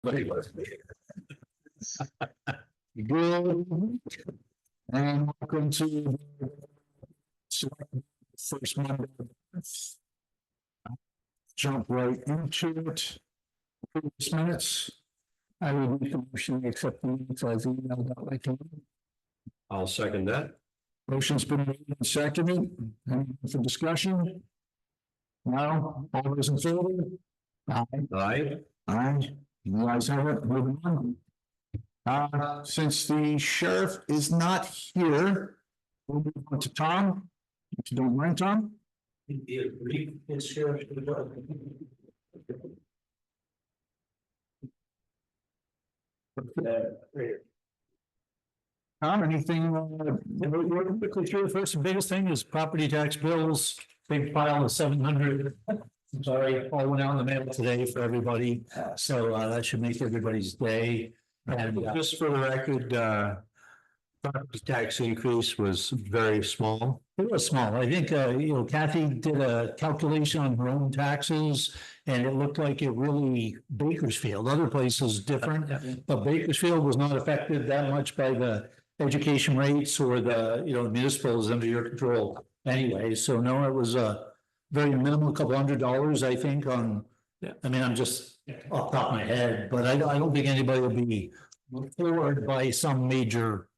Good. And welcome to the first Monday. Jump right into it. Previous minutes. I will make a motion to accept the minutes as emailed out like that. I'll second that. Motion's been made and seconded. Any for discussion? No, all those in favor? Aye. Aye. Aye. You guys have it, moving on. Since the sheriff is not here, we'll move on to Tom. If you don't mind, Tom. Tom, anything, we're quickly through. First and biggest thing is property tax bills, big pile of 700. Sorry, all went out in the mail today for everybody, so that should make everybody's day. And just for the record, property tax increase was very small. It was small. I think, Kathy did a calculation on her own taxes and it looked like it really Bakersfield, other places different, but Bakersfield was not affected that much by the education rates or the, municipals under your control anyway. So no, it was a very minimal, couple $100, I think on, I mean, I'm just off the top of my head, but I don't think anybody will be floored by some major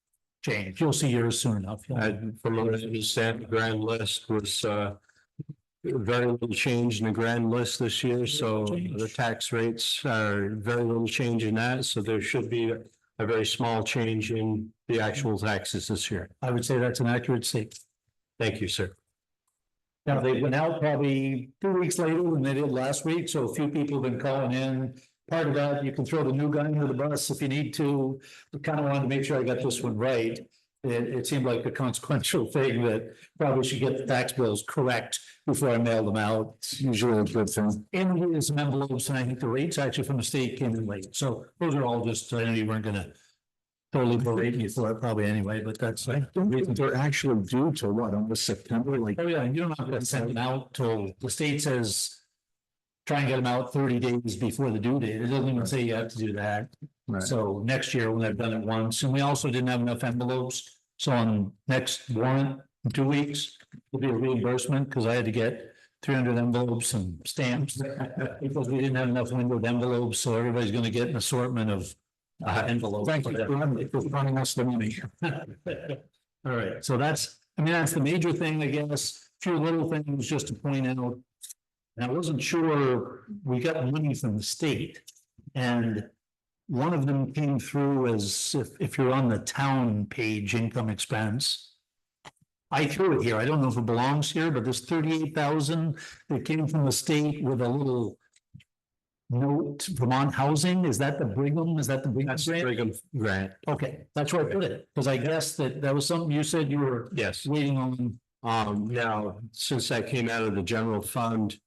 change. You'll see yours soon enough. From what I understand, the grand list was very little change in the grand list this year. So the tax rates are very little change in that. So there should be a very small change in the actual taxes this year. I would say that's an accurate statement. Thank you, sir. Now, they went out probably 2 weeks later than they did last week, so a few people have been calling in. Part of that, you can throw the new guy under the bus if you need to. I kind of wanted to make sure I got this one right. It seemed like a consequential thing that probably should get the tax bills correct before I mail them out. It's usually a good thing. And we did some envelopes, and I think the rates actually from the state came in late. So those are all just, I know you weren't gonna totally berate me for it probably anyway, but that's. I don't think they're actually due till what, almost September? Like, oh yeah, you don't have to send them out till the state says try and get them out 30 days before the due date. It doesn't even say you have to do that. Right. So next year when they've done it once, and we also didn't have enough envelopes. So on next warrant in 2 weeks, will be a reimbursement because I had to get 300 envelopes and stamps because we didn't have enough windowed envelopes. So everybody's going to get an assortment of envelopes. Thank you for running us the money. All right. So that's the major thing, I guess. A few little things just to point out. And I wasn't sure, we got money from the state and one of them came through as if you're on the town page, income expense. I threw it here. I don't know if it belongs here, but there's 38,000 that came from the state with a little note, Vermont Housing. Is that the Brigham? Is that the Brigham grant? Brigham grant. Okay, that's where I put it, because I guess that was something you said you were waiting on. Now, since that came out of the general fund,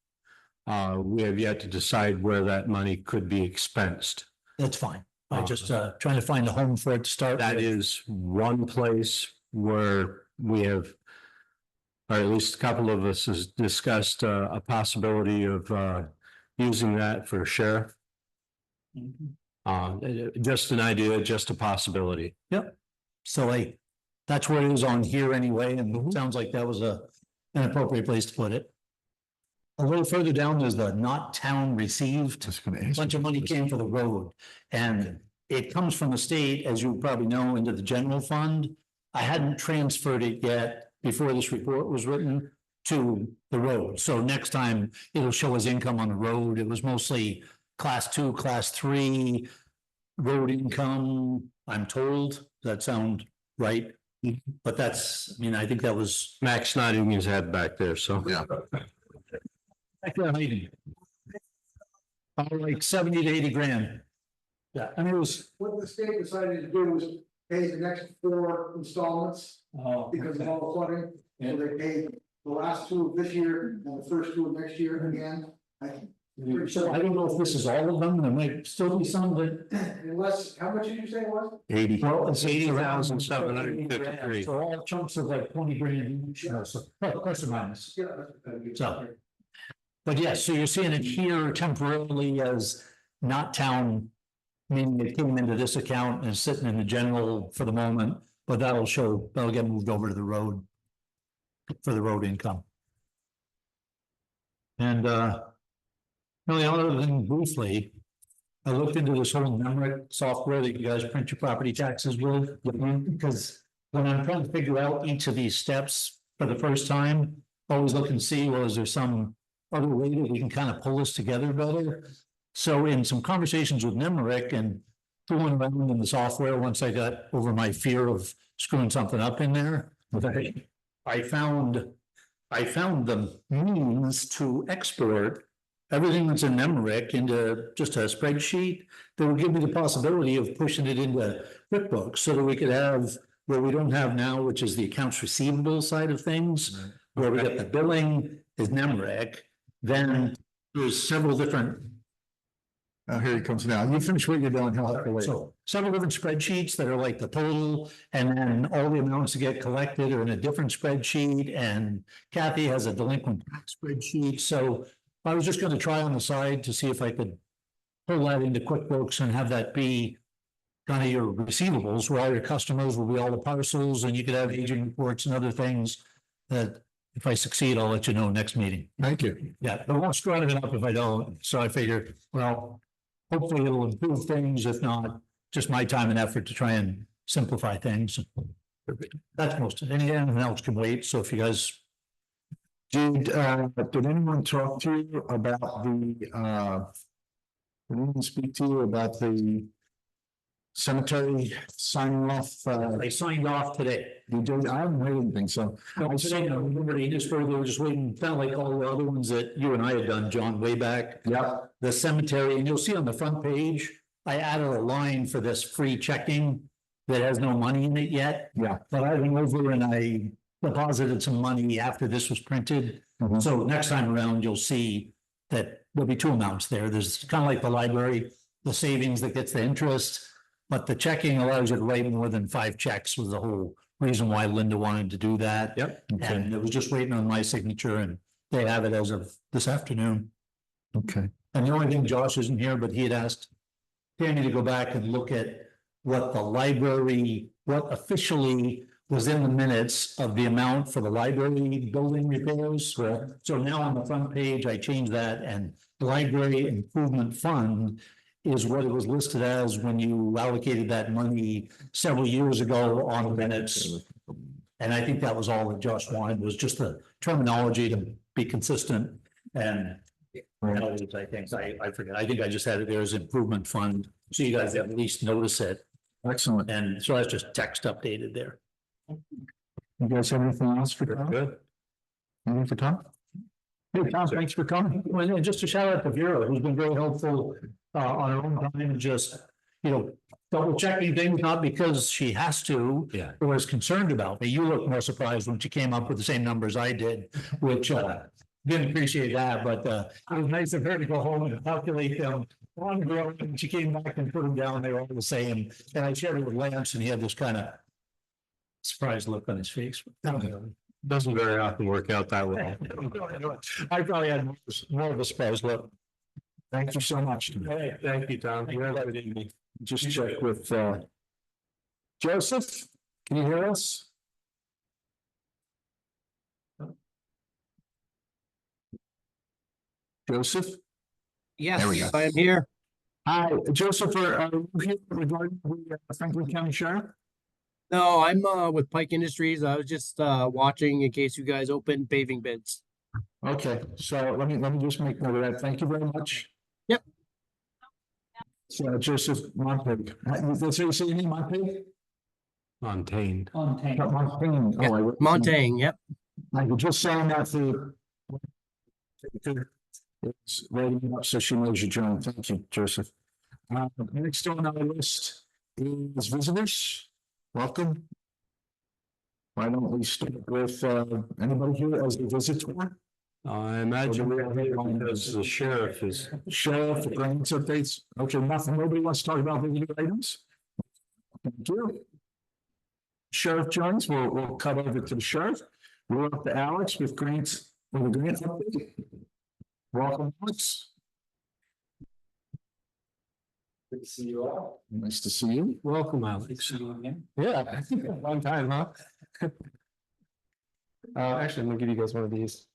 we have yet to decide where that money could be expensed. That's fine. I just trying to find a home for it to start. That is one place where we have, or at least a couple of us has discussed a possibility of using that for sheriff. Just an idea, just a possibility. Yep. So that's where it is on here anyway, and it sounds like that was an appropriate place to put it. A little further down, there's the not town received. A bunch of money came for the road, and it comes from the state, as you probably know, into the general fund. I hadn't transferred it yet before this report was written to the road. So next time it'll show as income on the road. It was mostly class 2, class 3 road income, I'm told. Does that sound right? But that's, I think that was Max nodding his head back there, so. Yeah. Like 70 to 80 grand. Yeah, it was. What the state decided to do was pay the next 4 installments because of all the flooding. So they paid the last 2 of this year and the first 2 of next year again. So I don't know if this is all of them. There might still be some that. Unless, how much did you say it was? 80. Well, it's 80,753. So all chunks of like 20 grand each. So plus or minus. So. But yes, so you're seeing it here temporarily as not town meaning it came into this account and is sitting in the general for the moment, but that'll get moved over to the road for the road income. And, the other thing briefly, I looked into this whole Nemrick software that you guys print your property taxes with, because when I'm trying to figure out each of these steps for the first time, always look and see, well, is there some other way that we can kind of pull this together better? So in some conversations with Nemrick and fooling around in the software, once I got over my fear of screwing something up in there, I found the means to export everything that's in Nemrick into just a spreadsheet that would give me the possibility of pushing it into QuickBooks so that we could have what we don't have now, which is the accounts receivable side of things, where we get the billing is Nemrick. Then there's several different. Oh, here he comes now. You finish what you're doing. He'll have to wait. So several different spreadsheets that are like the total, and then all the amounts that get collected are in a different spreadsheet, and Kathy has a delinquent tax spreadsheet. So I was just gonna try on the side to see if I could pull that into QuickBooks and have that be kind of your receivables, where all your customers will be all the parcels, and you could have agent reports and other things that if I succeed, I'll let you know next meeting. Thank you. Yeah, I won't screw anything up if I don't. So I figured, well, hopefully it'll improve things. If not, just my time and effort to try and simplify things. That's most of it. Anything else can wait. So if you guys. Did anyone talk to you about did anyone speak to you about the cemetery signing off? They signed off today. You did? I haven't heard anything, so. I said, remember they just were just waiting, kind of like all the other ones that you and I had done, John, way back. Yeah. The cemetery, and you'll see on the front page, I added a line for this free checking that has no money in it yet. Yeah. But I went over and I deposited some money after this was printed. Mhm. So next time around, you'll see that there'll be two amounts there. There's kind of like the library, the savings that gets the interest, but the checking allows you to write more than 5 checks was the whole reason why Linda wanted to do that. Yep. And it was just waiting on my signature, and they have it as of this afternoon. Okay. And the only thing, Josh isn't here, but he had asked Tammy to go back and look at what the library, what officially was in the minutes of the amount for the library building repairs. So now on the front page, I changed that, and the library improvement fund is what it was listed as when you allocated that money several years ago on the minutes. And I think that was all that Josh wanted, was just the terminology to be consistent. And I think I forget. I think I just had it there as improvement fund, so you guys at least notice it. Excellent. And so that's just text updated there. You guys have anything else for Tom? Good. Anything for Tom? Hey, Tom, thanks for coming. Well, and just a shout out to Vera, who's been very helpful on her own time, just, double checking things, not because she has to. Yeah. Or is concerned about me. You look more surprised when she came up with the same numbers I did, which didn't appreciate that, but it was nice of her to go home and calculate them on her own. And she came back and put them down, they were all the same. And I shared it with Lance, and he had this kind of surprised look on his face. Doesn't very often work out that way. I probably had more of a surprise look. Thank you so much. Hey, thank you, Tom. You have a good evening. Just check with Joseph. Can you hear us? Joseph? Yes, There we go. I am here. Hi, Joseph, are you here regarding the Franklin County Sheriff? No, I'm with Pike Industries. I was just watching in case you guys open paving bids. Okay, so let me just make note of that. Thank you very much. Yep. So Joseph Montag, that's what you say your name, Montag? Montaigne. Montaigne. Yeah, Oh, I- Montaigne, yep. I was just saying that to. It's writing it up so she knows you joined. Thank you, Joseph. Next on our list is visitors. Welcome. Why don't we start with anybody here as a visitor? I imagine we're here because the sheriff is. Sheriff, grants updates. Okay, nothing. Nobody wants to talk about visitor items. Thank you. Sheriff joins. We'll cut over to the sheriff. We're up to Alex with grants. With a grant update. Welcome, Alex. Good to see you all. Nice to see you. Welcome, Alex. See you again. Yeah, long time, huh? Actually, I'm gonna give you guys one of these.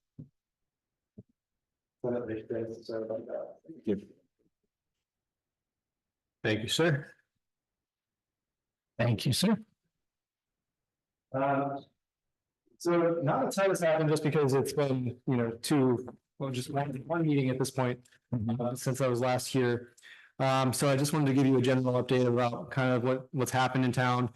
Sorry about that. Thank you, sir. Thank you, sir. So not a ton has happened just because it's been, just one meeting at this point, since I was last here. So I just wanted to give you a general update about kind of what's happened in town.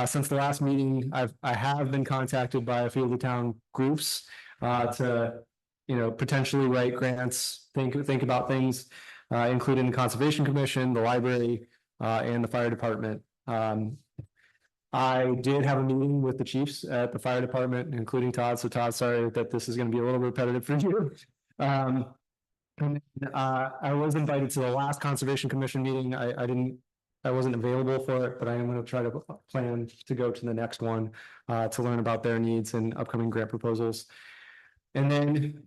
Since the last meeting, I have been contacted by a few of the town groups, to, potentially write grants, think about things, including the Conservation Commission, the library, and the fire department. I did have a meeting with the chiefs at the fire department, including Todd. So Todd, sorry that this is going to be a little repetitive for you. I was invited to the last Conservation Commission meeting. I wasn't available for it, but I am going to try to plan to go to the next one, to learn about their needs and upcoming grant proposals. And then,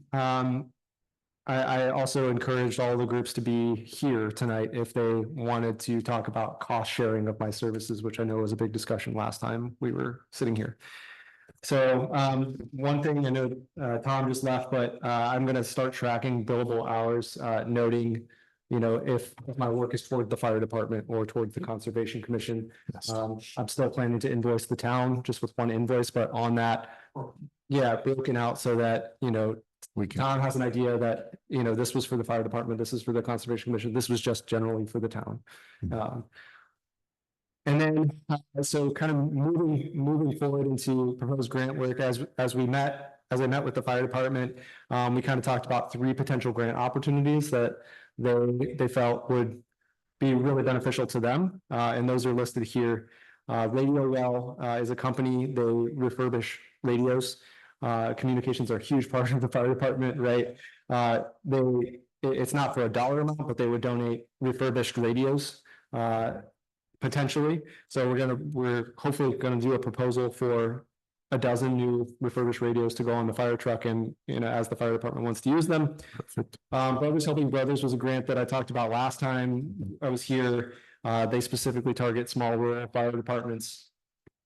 I also encouraged all the groups to be here tonight if they wanted to talk about cost sharing of my services, which I know was a big discussion last time we were sitting here. So one thing I know Tom just left, but I'm going to start tracking billable hours, noting, if my work is toward the fire department or toward the Conservation Commission. I'm still planning to invoice the town just with one invoice, but on that, broken out so that, Tom has an idea that, this was for the fire department, this is for the Conservation Commission, this was just generally for the town. And then, so kind of moving forward into proposed grant work as I met with the fire department, we kind of talked about 3 potential grant opportunities that they felt would be really beneficial to them. And those are listed here. Radio Well is a company, they refurbish radios. Communications are a huge part of the fire department, right? It's not for a dollar amount, but they would donate refurbished radios, potentially. So we're hopefully gonna do a proposal for a dozen new refurbished radios to go on the fire truck, and as the fire department wants to use them. Brothers Helping Brothers was a grant that I talked about last time I was here. They specifically target small rural fire departments.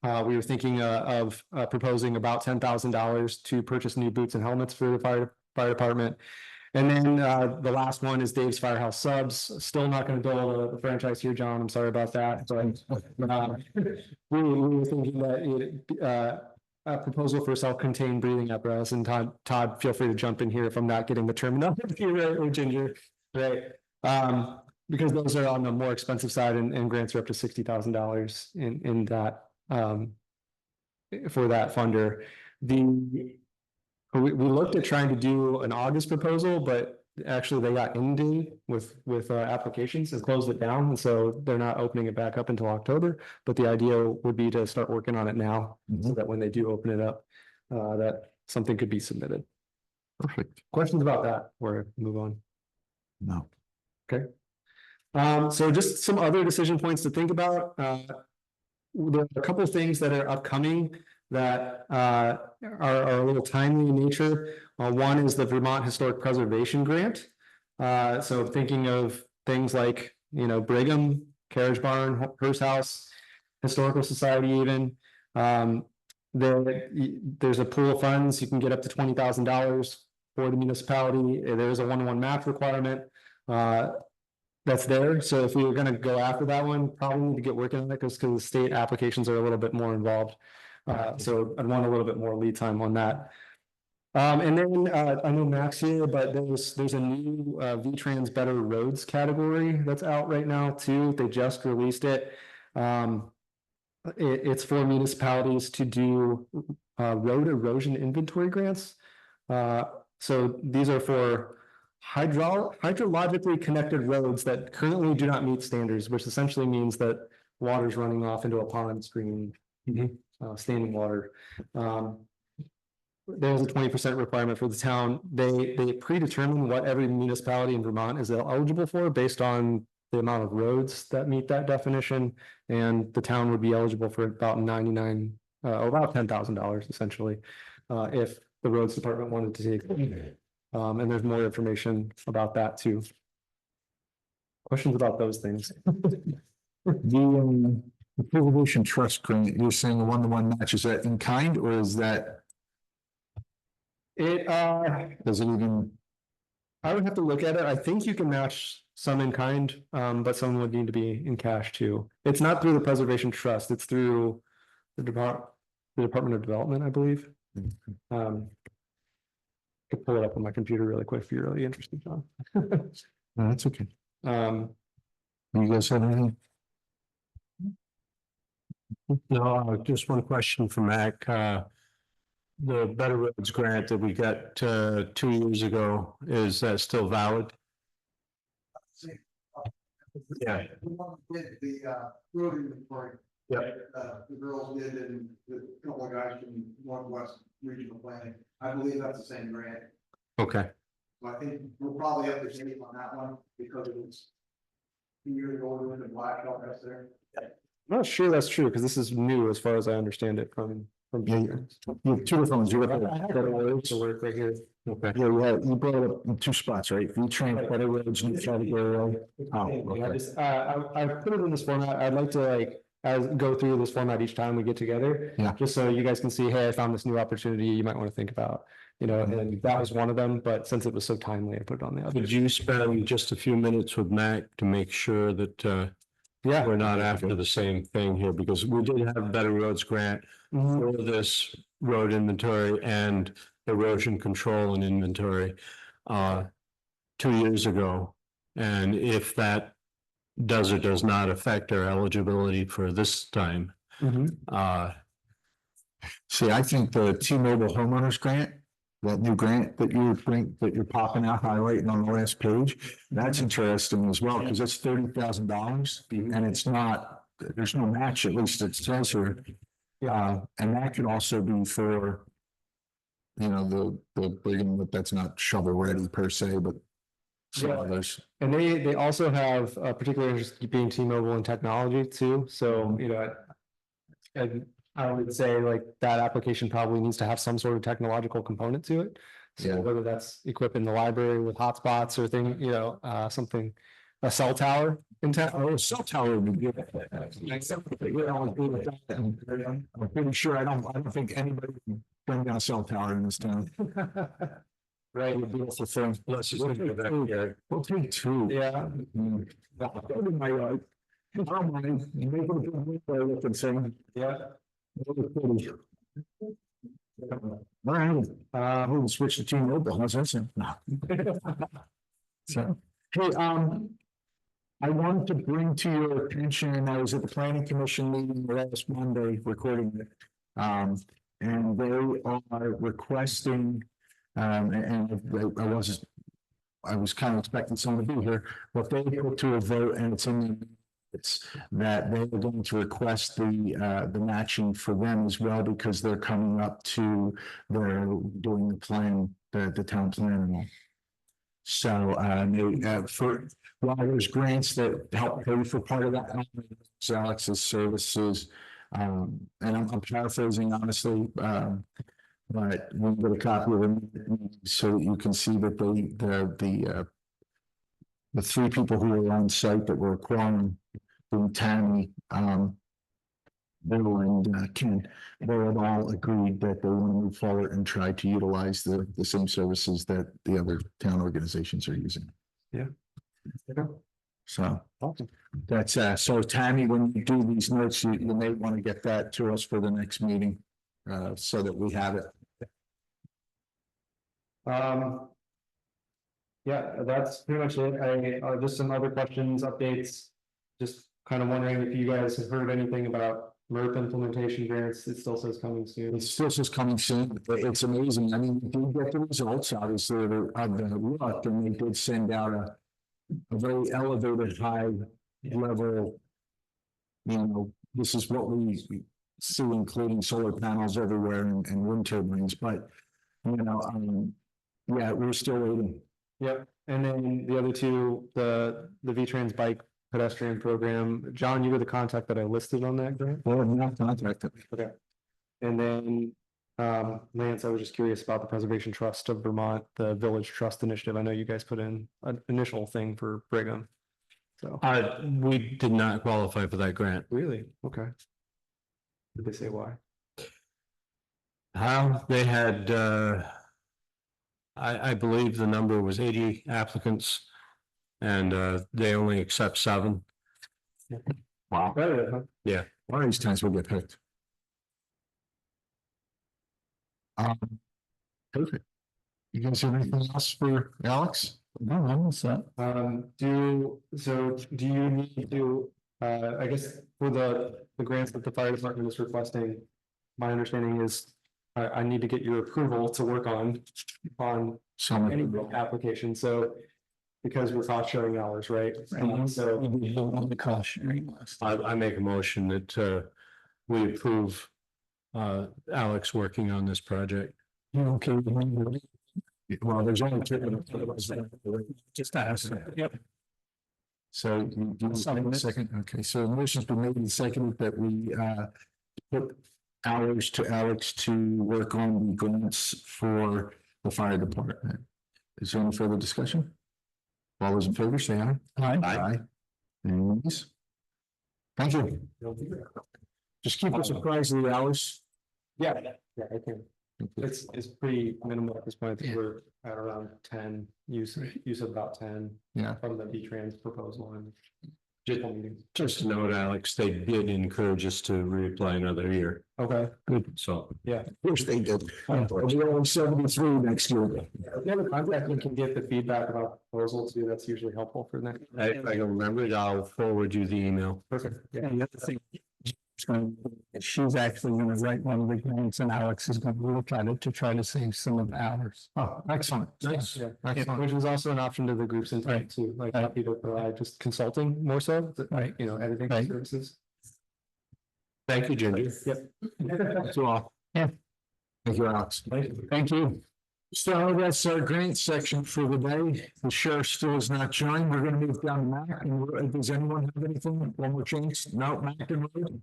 We were thinking of proposing about $10,000 to purchase new boots and helmets for the fire department. And then the last one is Dave's Firehouse Subs. Still not going to dole the franchise here, John. I'm sorry about that. But we were thinking that a proposal for self-contained breathing apparatus. And Todd, feel free to jump in here if I'm not getting the terminology right, or Ginger, right? Because those are on the more expensive side, and grants are up to $60,000 in that. For that funder. We looked at trying to do an August proposal, but actually they got inundated with applications and closed it down, and so they're not opening it back up until October. But the idea would be to start working on it now, so that when they do open it up, that something could be submitted. Perfect. Questions about that or move on? No. Okay. So just some other decision points to think about. There are a couple of things that are upcoming that are a little timely in nature. One is the Vermont Historic Preservation Grant. So thinking of things like, Brigham, Carriage Barn, Hearst House, Historical Society even. There's a pool of funds. You can get up to $20,000 for the municipality. There's a 1-to-1 match requirement. That's there. So if we were going to go after that one, probably need to get working on it because the state applications are a little bit more involved. So I'd want a little bit more lead time on that. And then I know Max here, but there's a new V-Trans Better Roads category that's out right now too. They just released it. It's for municipalities to do road erosion inventory grants. So these are for hydrologically connected roads that currently do not meet standards, which essentially means that water's running off into a pond stream, standing water. There's a 20% requirement for the town. They predetermine what every municipality in Vermont is eligible for based on the amount of roads that meet that definition, and the town would be eligible for about about $10,000 essentially, if the roads department wanted to take it. And there's more information about that too. questions about those things. The Preservation Trust grant, you're saying a one-to-one match, is that in kind or is that, It, does it even? I would have to look at it. I think you can match some in kind, but some would need to be in cash too. It's not through the Preservation Trust, it's through the Department of Development, I believe. Could pull it up on my computer really quick if you're really interested, John. No, that's okay. Um, You guys have anything? No, just one question for Mac. The Better Roads grant that we got 2 years ago, is that still valid? Yeah. The one that did the road inventory. Yeah. The girls did, and the couple of guys from Northwest Regional Planning, I believe that's the same grant. Okay, So I think we'll probably have to date on that one, because it was 2 years ago, we went to Blacktop, that's there. I'm not sure that's true, because this is new as far as I understand it from. Yeah, you have two different ones. You have Better Roads to work right here. okay. yeah, you brought it up in two spots, right? V-Train, Better Roads, new category. Oh, I okay. just, I put it in this format. I'd like to go through this format each time we get together. Yeah. Just so you guys can see, hey, I found this new opportunity you might want to think about, and that was one of them, but since it was so timely, I put it on the other. Could you spend just a few minutes with Mac to make sure that Yeah. we're not after the same thing here? Because we did have a Better Roads grant Mhm. for this road inventory and erosion control and inventory 2 years ago. And if that does or does not affect our eligibility for this time, See, I think the T-Mobile homeowners grant, that new grant that you're popping out, highlighting on the last page, that's interesting as well, because it's $30,000 and it's not, there's no match, at least it says here. And that could also be for, the big, but that's not shovel ready per se, but some Yeah. others. And they also have a particular interest being T-Mobile and technology too. So, I would say like that application probably needs to have some sort of technological component to it. So Yeah. whether that's equipping the library with hotspots or something, a cell tower in town. Oh, cell tower would be good. I'm pretty sure I don't think anybody can bring down a cell tower in this town. Right. It would be also thing. let's just think of that. Yeah. We'll take two. Yeah. I'll go to my yard. I don't mind. You make it a big window looking thing. Yeah. All right, we'll switch to T-Mobile, how's that sound? No. So, hey, I wanted to bring to your attention, I was at the planning commission meeting last Monday recording it. And they are requesting, and I was kind of expecting someone to be here, but they put to a vote and it's in the that they are going to request the matching for them as well, because they're coming up to, they're doing the plan, the town plan and all. So, for, while there's grants that help pay for part of that, Alex's services, and I'm paraphrasing honestly, but we'll get a copy of them so that you can see that the three people who were on site that were acquiring, Tammy, Bill and Ken, they had all agreed that they want to move forward and try to utilize the same services that the other town organizations are using. Yeah. So that's so Tammy, when you do these notes, you may want to get that to us for the next meeting, so that we have it. Yeah, that's pretty much it. I just some other questions, updates. Just kind of wondering if you guys have heard anything about MERP implementation grants. It still says coming soon. It's still just coming soon. It's amazing. I mean, we did get the results, obviously, of the work, and they did send out a very elevated, high level. This is what we see, including solar panels everywhere and wind turbines, but, yeah, we're still waiting. Yep. And then the other two, the V-Trans bike pedestrian program. John, you were the contact that I listed on that grant. Well, I'm not contacted. Okay. And then Lance, I was just curious about the Preservation Trust of Vermont, the Village Trust Initiative. I know you guys put in an initial thing for Brigham. So, We did not qualify for that grant. really? Okay. Did they say why? How they had, I believe the number was 80 applicants. And, they only accept 7. Wow. Yeah. One of these times we'll get picked. Perfect. You guys have anything else for Alex? No, I'm all set. Do you need to, I guess for the grants that the fire department is requesting, my understanding is I need to get your approval to work on Some any application, so because we're cost sharing hours, right? So On the cost sharing list. I make a motion that, we approve, Alex working on this project. You okay with me? well, there's only two. Just ask. Yep. So you give us a second. Okay, so the motion's been made and seconded that we put hours to Alex to work on the grants for the fire department. Is there any further discussion? All those in favor, say aye. Aye. Aye. Anyone else? Thank you. Just keep us apprised of the hours. yeah, I can. It's pretty minimal at this point. I think we're at around 10, use of about 10 Yeah. from the V-Trans proposal and Just, meetings. just a note, Alex, they did encourage us to reapply another year. Okay, So Of course they did. We're only 73 next year. yeah, the contact, we can get the feedback about proposal too. That's usually helpful for next. if I can remember it, I'll forward you the email. Perfect. Yeah, the other thing. She's actually gonna write one of the grants and Alex is gonna look at it to try to save some of ours. Oh, excellent. Nice. Yeah, Excellent. which is also an option to the groups in town too, like happy to provide just consulting more so, Right. editing Right. services. Thank you, Ginger. Yep. That's all. Yeah. Thank you, Alex. Thank you. So that's our grant section for the day. The sheriff still has not joined. We're gonna move down to Mac. And does anyone have anything? One more chance? No, Mac and Road?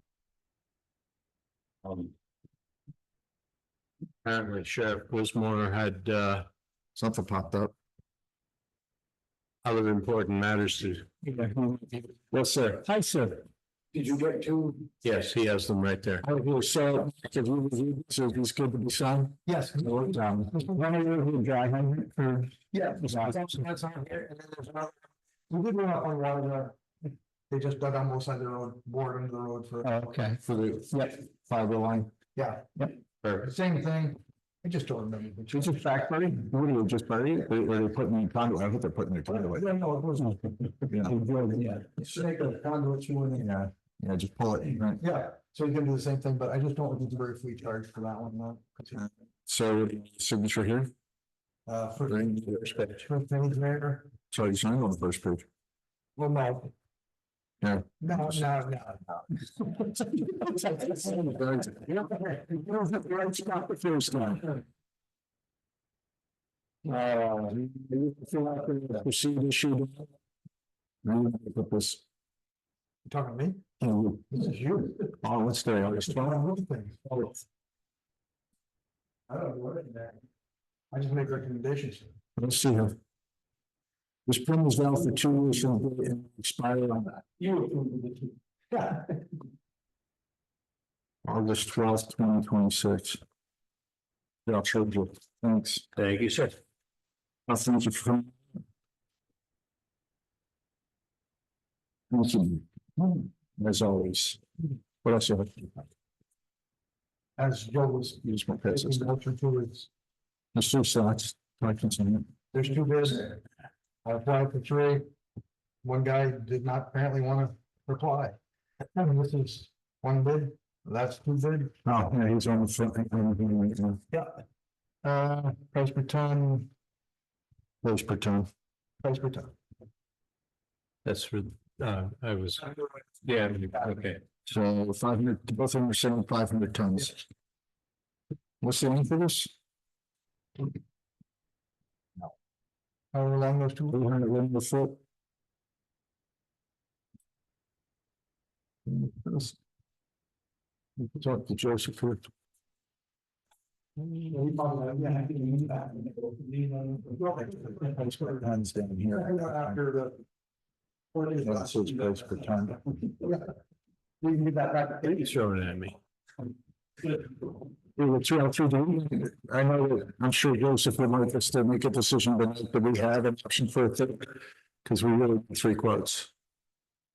Apparently Sheriff Wismore had, Something popped up. other important matters to, Yes, sir. Hi, sir. Did you get to? yes, he has them right there. So if you reviewed, so it's good to be signed. Yes. One One of you dry hydrant for. Yeah. That's on here, and then there's another. We did one on one of the, they just dug on both sides of the road, bored under the road for, Okay. For the fiber line. yeah, Perfect. same thing. I just don't remember. Is it fact, buddy? What are you just buddy? Or they putting in conduit? I think they're putting their conduit. Yeah, no, it wasn't. Yeah, Snake a conduit you in. yeah, just pull it. Right. Yeah, so you can do the same thing, but I just don't think it's very free charge for that one, no. So signature here. First page there. So you signed on the first page. Well, no. Yeah. No. You don't have the right spot the first time. You fill out the proceed issue. Now you put this. You talking to me? Oh, This is you. what's today? August 12th? I don't know what I just make recommendations. Let's see here. This permit is valid for 2 years from the date and expire on that. Yeah. August 12th, 2026. Yeah, I'll charge you. Thanks. Thank you, sir. I'll thank you for. Thank you. As always. What else you have? As Joe was. Use my pencils. Motion to is, There's 2 slots. I continue. there's 2 bids. I applied for 3. One guy did not apparently want to reply. And this is 1 bid, that's 2 bid. Oh, yeah, he's on the front. Right now. Yeah. Price per ton, Price per ton. price per ton. That's for, I was, yeah, okay. So 500, both of them are selling 500 tons. What's the length of this? However long those 2. 800 linear foot. Talk to Joseph here. Hands down here. After the. That's his price per ton. We can get that back. He's throwing it at me. We were through the, I know that, I'm sure Joseph would like us to make a decision, but we have an option for a third. Because we really need 3 quotes.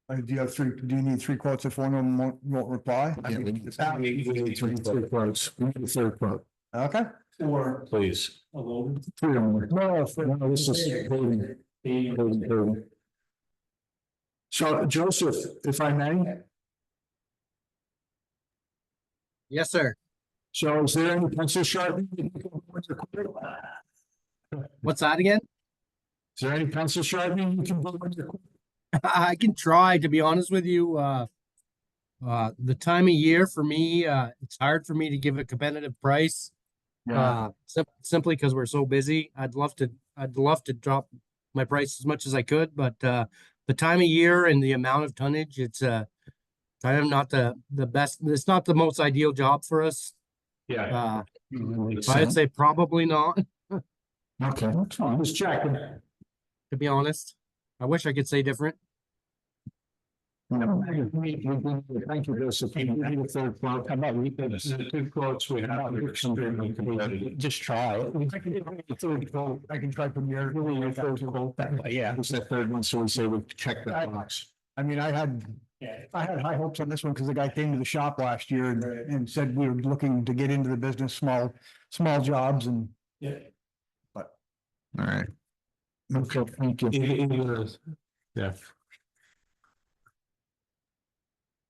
Do you need 3 quotes if one of them won't reply? Yeah, we need 3 quotes. We need a third quote. Okay. Or Please. a load. 3 or more. No, this is building. So Joseph, if I may, Yes, sir. so is there any pencil sharpening? What's that again? Is there any pencil sharpening you can do when you're? I can try, to be honest with you. The time of year for me, it's hard for me to give a competitive price. Simply because we're so busy. I'd love to drop my price as much as I could, but the time of year and the amount of tonnage, it's kind of not the best. It's not the most ideal job for us. Yeah. So I'd say probably not, Okay, that's fine. Just checking. to be honest. I wish I could say different. No, thank you, Joseph. We need a third quote. How about we did The 2 quotes we have are extremely competitive. just try it? I can do a third quote. I can try from your. Yeah, it's the third one, so we say we check that box. I mean, I had high hopes on this one because the guy came to the shop last year and said we were looking to get into the business, small jobs and. Yeah. All right. Okay, thank you. Yeah.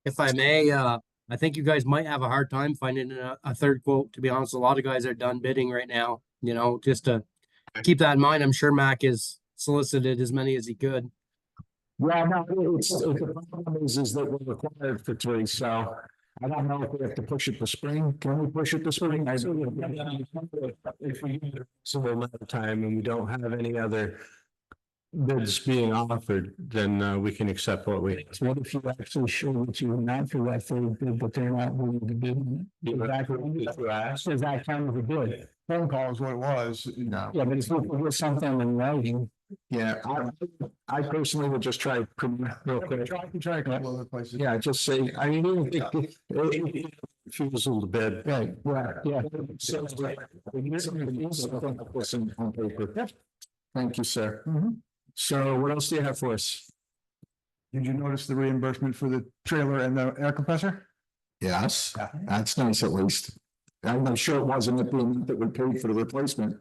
If I may, I think you guys might have a hard time finding a third quote. To be honest, a lot of guys are done bidding right now, just to keep that in mind. I'm sure Mac has solicited as many as he could. Yeah, no, the problem is that we're required for 3, so I don't know if we have to push it to spring. Can we push it to spring? If we give it a reasonable amount of time and we don't have any other bids being offered, then we can accept what we. What if you actually show that you were not for that third bid, but they're not willing to bid? If you ask. Is that kind of a bid? Phone call is what it was. No. Yeah, but if we get something in writing. Yeah, I personally would just try real quick. Try a couple other places. Yeah, just say, I mean, Refusal to bid. right, yeah. So, on paper. Thank you, sir. So what else do you have for us? Did you notice the reimbursement for the trailer and the air compressor? Yes, that's nice at least. I'm sure it wasn't at the amount that we paid for the replacement.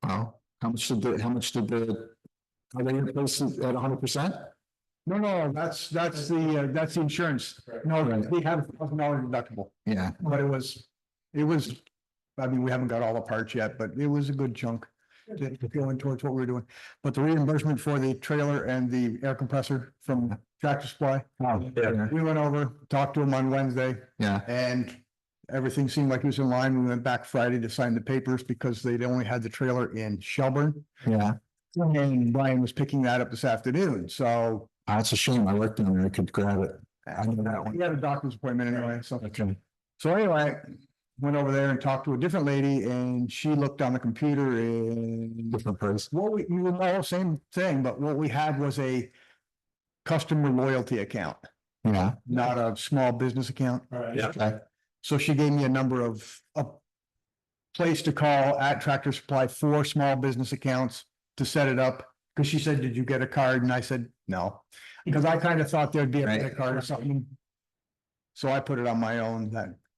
Well, how much did are they replaced at 100%? No, that's the insurance. No, they have $1,000 deductible, Yeah, but it was, I mean, we haven't got all the parts yet, but it was a good chunk to go in towards what we were doing. But the reimbursement for the trailer and the air compressor from Tractor Supply, yeah, we went over, talked to them on Wednesday, yeah, and everything seemed like it was in line. We went back Friday to sign the papers because they'd only had the trailer in Shelburne. yeah. And Brian was picking that up this afternoon, so. That's a shame. I worked on it. I could grab it. I know that one. He had a doctor's appointment anyway, so. Okay. So anyway, went over there and talked to a different lady and she looked on the computer and Different price. you know, same thing, but what we had was a customer loyalty account, Yeah. not a small business account. Yeah. Okay. So she gave me a number of a place to call at Tractor Supply for small business accounts to set it up. Cause she said, did you get a card? And I said, no, because I kind of thought there'd be a credit card or something. So I put it on my own,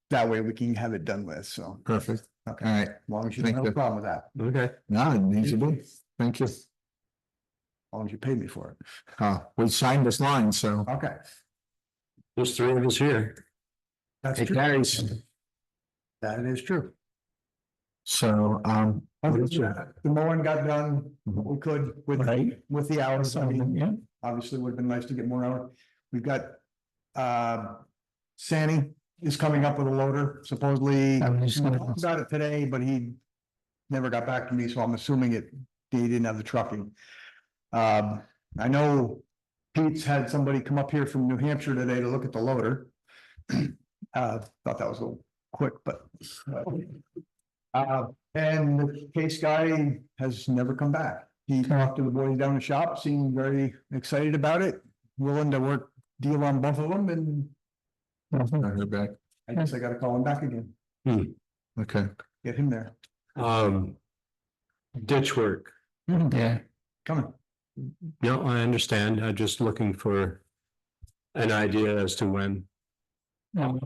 that way we can have it done with, so. Perfect. Okay, All right. as long as you don't have a problem with that, Okay. No, it needs to be. Thank you. as long as you pay me for it. We signed this line, so. Okay. There's 3 of us here. That's It true. carries. That is true. So, The mowing got done, what we could with the hours. I mean, yeah. obviously would have been nice to get more hours. We've got, Sandy is coming up with a loader, supposedly. Got it today, but he never got back to me, so I'm assuming he didn't have the trucking. I know Pete's had somebody come up here from New Hampshire today to look at the loader. Thought that was a little quick, but. And the case guy has never come back. He talked to the boys down the shop, seemed very excited about it, willing to work deal on both of them, and I heard back. I guess I gotta call him back again, Okay. get him there. Ditch work. Yeah. Coming. No, I understand. I'm just looking for an idea as to when. I'm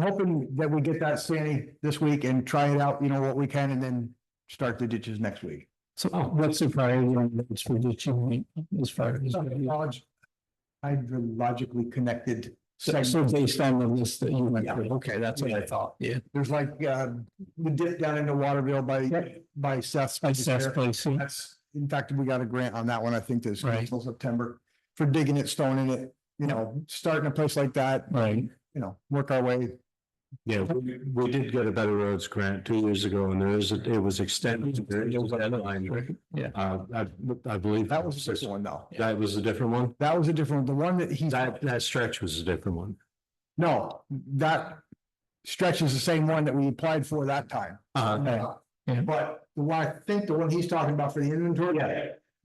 hoping that we get that Sandy this week and try it out, you know, what we can, and then start the ditches next week. So what's the priority on those for ditching as far as? Hydrologically connected. So based on the list that you went through, okay, that's what I thought, yeah. There's like, the dip down into Waterville by Seth's. By Seth's place, yeah. That's, in fact, we got a grant on that one, I think this Right. until September, for digging it, stoning it, you know, starting a place like that, Right. you know, work our way. Yeah, we did get a Better Roads grant 2 years ago, and it was extended. There was a deadline. Yeah. I believe. That was the one though. That was a different one? That was a different, the one that he, That stretch was a different one. no, that stretch is the same one that we applied for that time. Yeah. But the one, I think the one he's talking about for the inventory.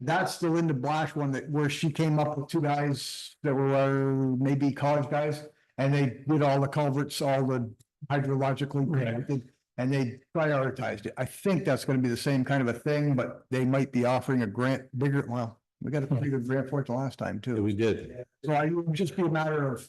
That's the Linda Blash one that, where she came up with two guys that were maybe college guys. And they did all the culverts, all the hydrologically connected, and they prioritized it. I think that's gonna be the same kind of a thing, but they might be offering a grant bigger, well, we got a pretty good grant for it the last time Yeah, too. we did. So it would just be a matter of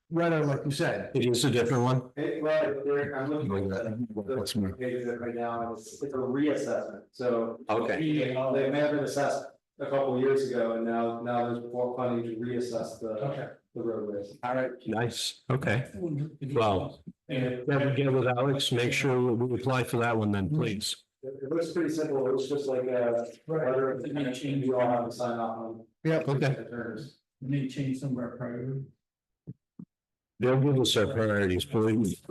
whether, like you said. It is a different one? Well, Derek, I'm looking at the page of it right now, and it's a reassessment, so. Okay. They may have been assessed a couple of years ago, and now there's more funding to reassess the roadways. All right. Nice, okay. Well, then get with Alex, make sure we apply for that one then, please. It looks pretty simple, it was just like whether you all have to sign off on. Yeah. Okay. May change some of our priorities. They'll give us our priorities, please.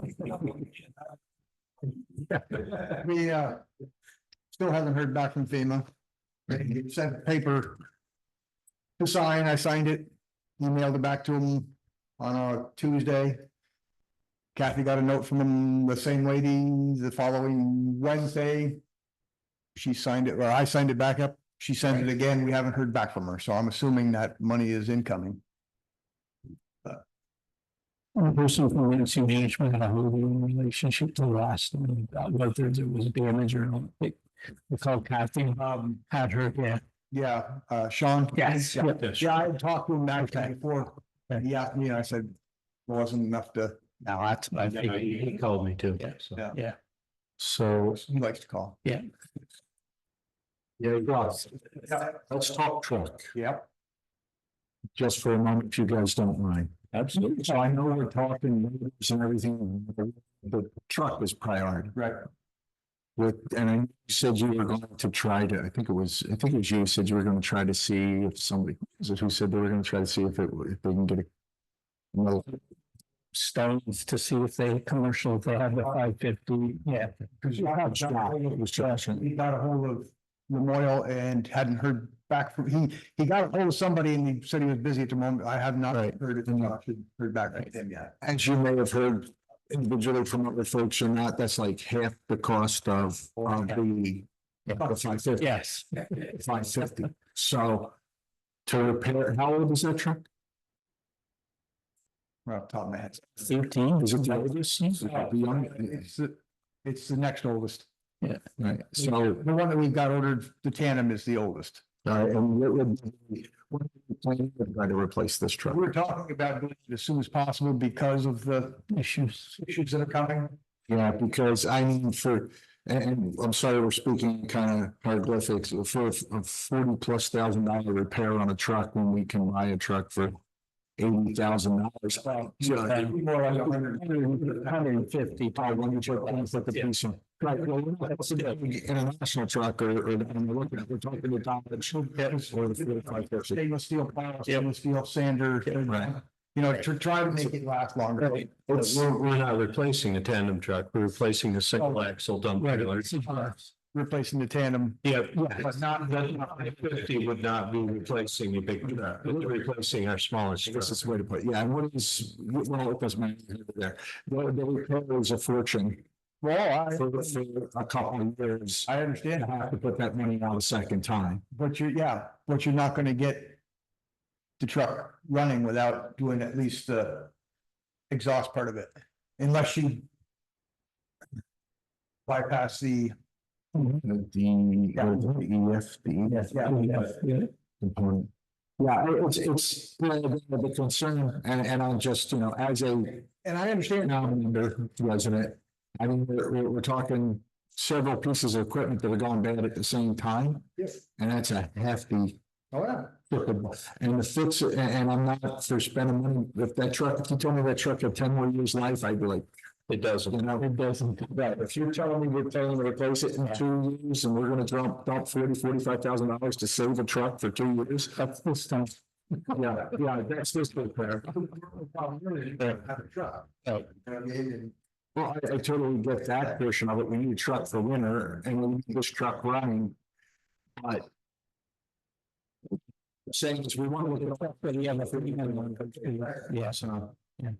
We still haven't heard back from FEMA. They sent paper to sign, I signed it, emailed it back to them on a Tuesday. Kathy got a note from them, the same lady, the following Wednesday. She signed it, or I signed it back up, she sent it again, we haven't heard back from her, so I'm assuming that money is incoming. One person from emergency management had a whole relationship to last, whether it was damage or not. They called Kathy, had her, yeah. Sean? Yes. Yeah, Yes. yeah, I had talked to him actually Okay. before, and he asked me, and I said, it wasn't enough to, No, that's, I Yeah, think, he called me too. Yeah. so. Yeah. yeah, So, he likes to call. yeah, Ross, Let's talk truck, Yep. just for a moment, if you guys don't mind. Absolutely. So I know we're talking numbers and everything, but truck was priority. Right. And you said you were going to try to, I think it was you said you were going to try to see if somebody, is it who said they were going to try to see if they can get another stones to see if they commercial, if they have the 550, yeah. Because you have he got a hold of Lemoyle and hadn't heard back from, he got a hold of somebody and he said he was busy at the moment. I have not Right. heard back from him yet. As you may have heard individually from other folks or not, that's like half the cost of the 550. Yes. 550. So to repair, how old is that truck? Right off the top of my head. 13. Is it the oldest? Is it the young? It's the next oldest. Yeah. Right, so, The one that we've got ordered, the tandem is the oldest. and what would you plan to try to replace this truck? We're talking about doing it as soon as possible because of the Issues. issues that are coming. Yeah, because I mean, and I'm sorry, we're speaking kind of hieroglyphics, for a $40,000+ repair on a truck when we can buy a truck for $80,000. More like 150. Right, well, that's an international truck or we're talking the top of the shoe pits or the 4550. stainless steel plow, stainless steel sander. Right. You know, to try to make it last longer. we're not replacing a tandem truck, we're replacing a single axle dump trailer. Replacing the tandem. Yeah, But not, that 50 would not be replacing a big truck, it's replacing our smallest I truck. guess that's the way to put it. Yeah, and what is, well, it doesn't matter there. The repair is a fortune. for a couple of years. I understand, I have to put that money out a second time. but you're not gonna get the truck running without doing at least the exhaust part of it, unless you bypass the. The EF component. Yeah, it's the concern, and I'm just, as a And I understand. non-member resident, I mean, we're talking several pieces of equipment that are going bad at the same time. Yes. And that's a hefty. Oh, yeah. And the fix, and I'm not for spending money, if you told me that truck had 10 more years life, I'd be like, It doesn't. it doesn't. Right, if you're telling me we're planning to replace it in 2 years and we're gonna dump $45,000 to save a truck for 2 years, that's this time. Yeah, that's this repair. Well, I totally get that portion of it. We need a truck for winter and we need this truck running. But saying is we want to look at a truck for the other. Yes. Yeah.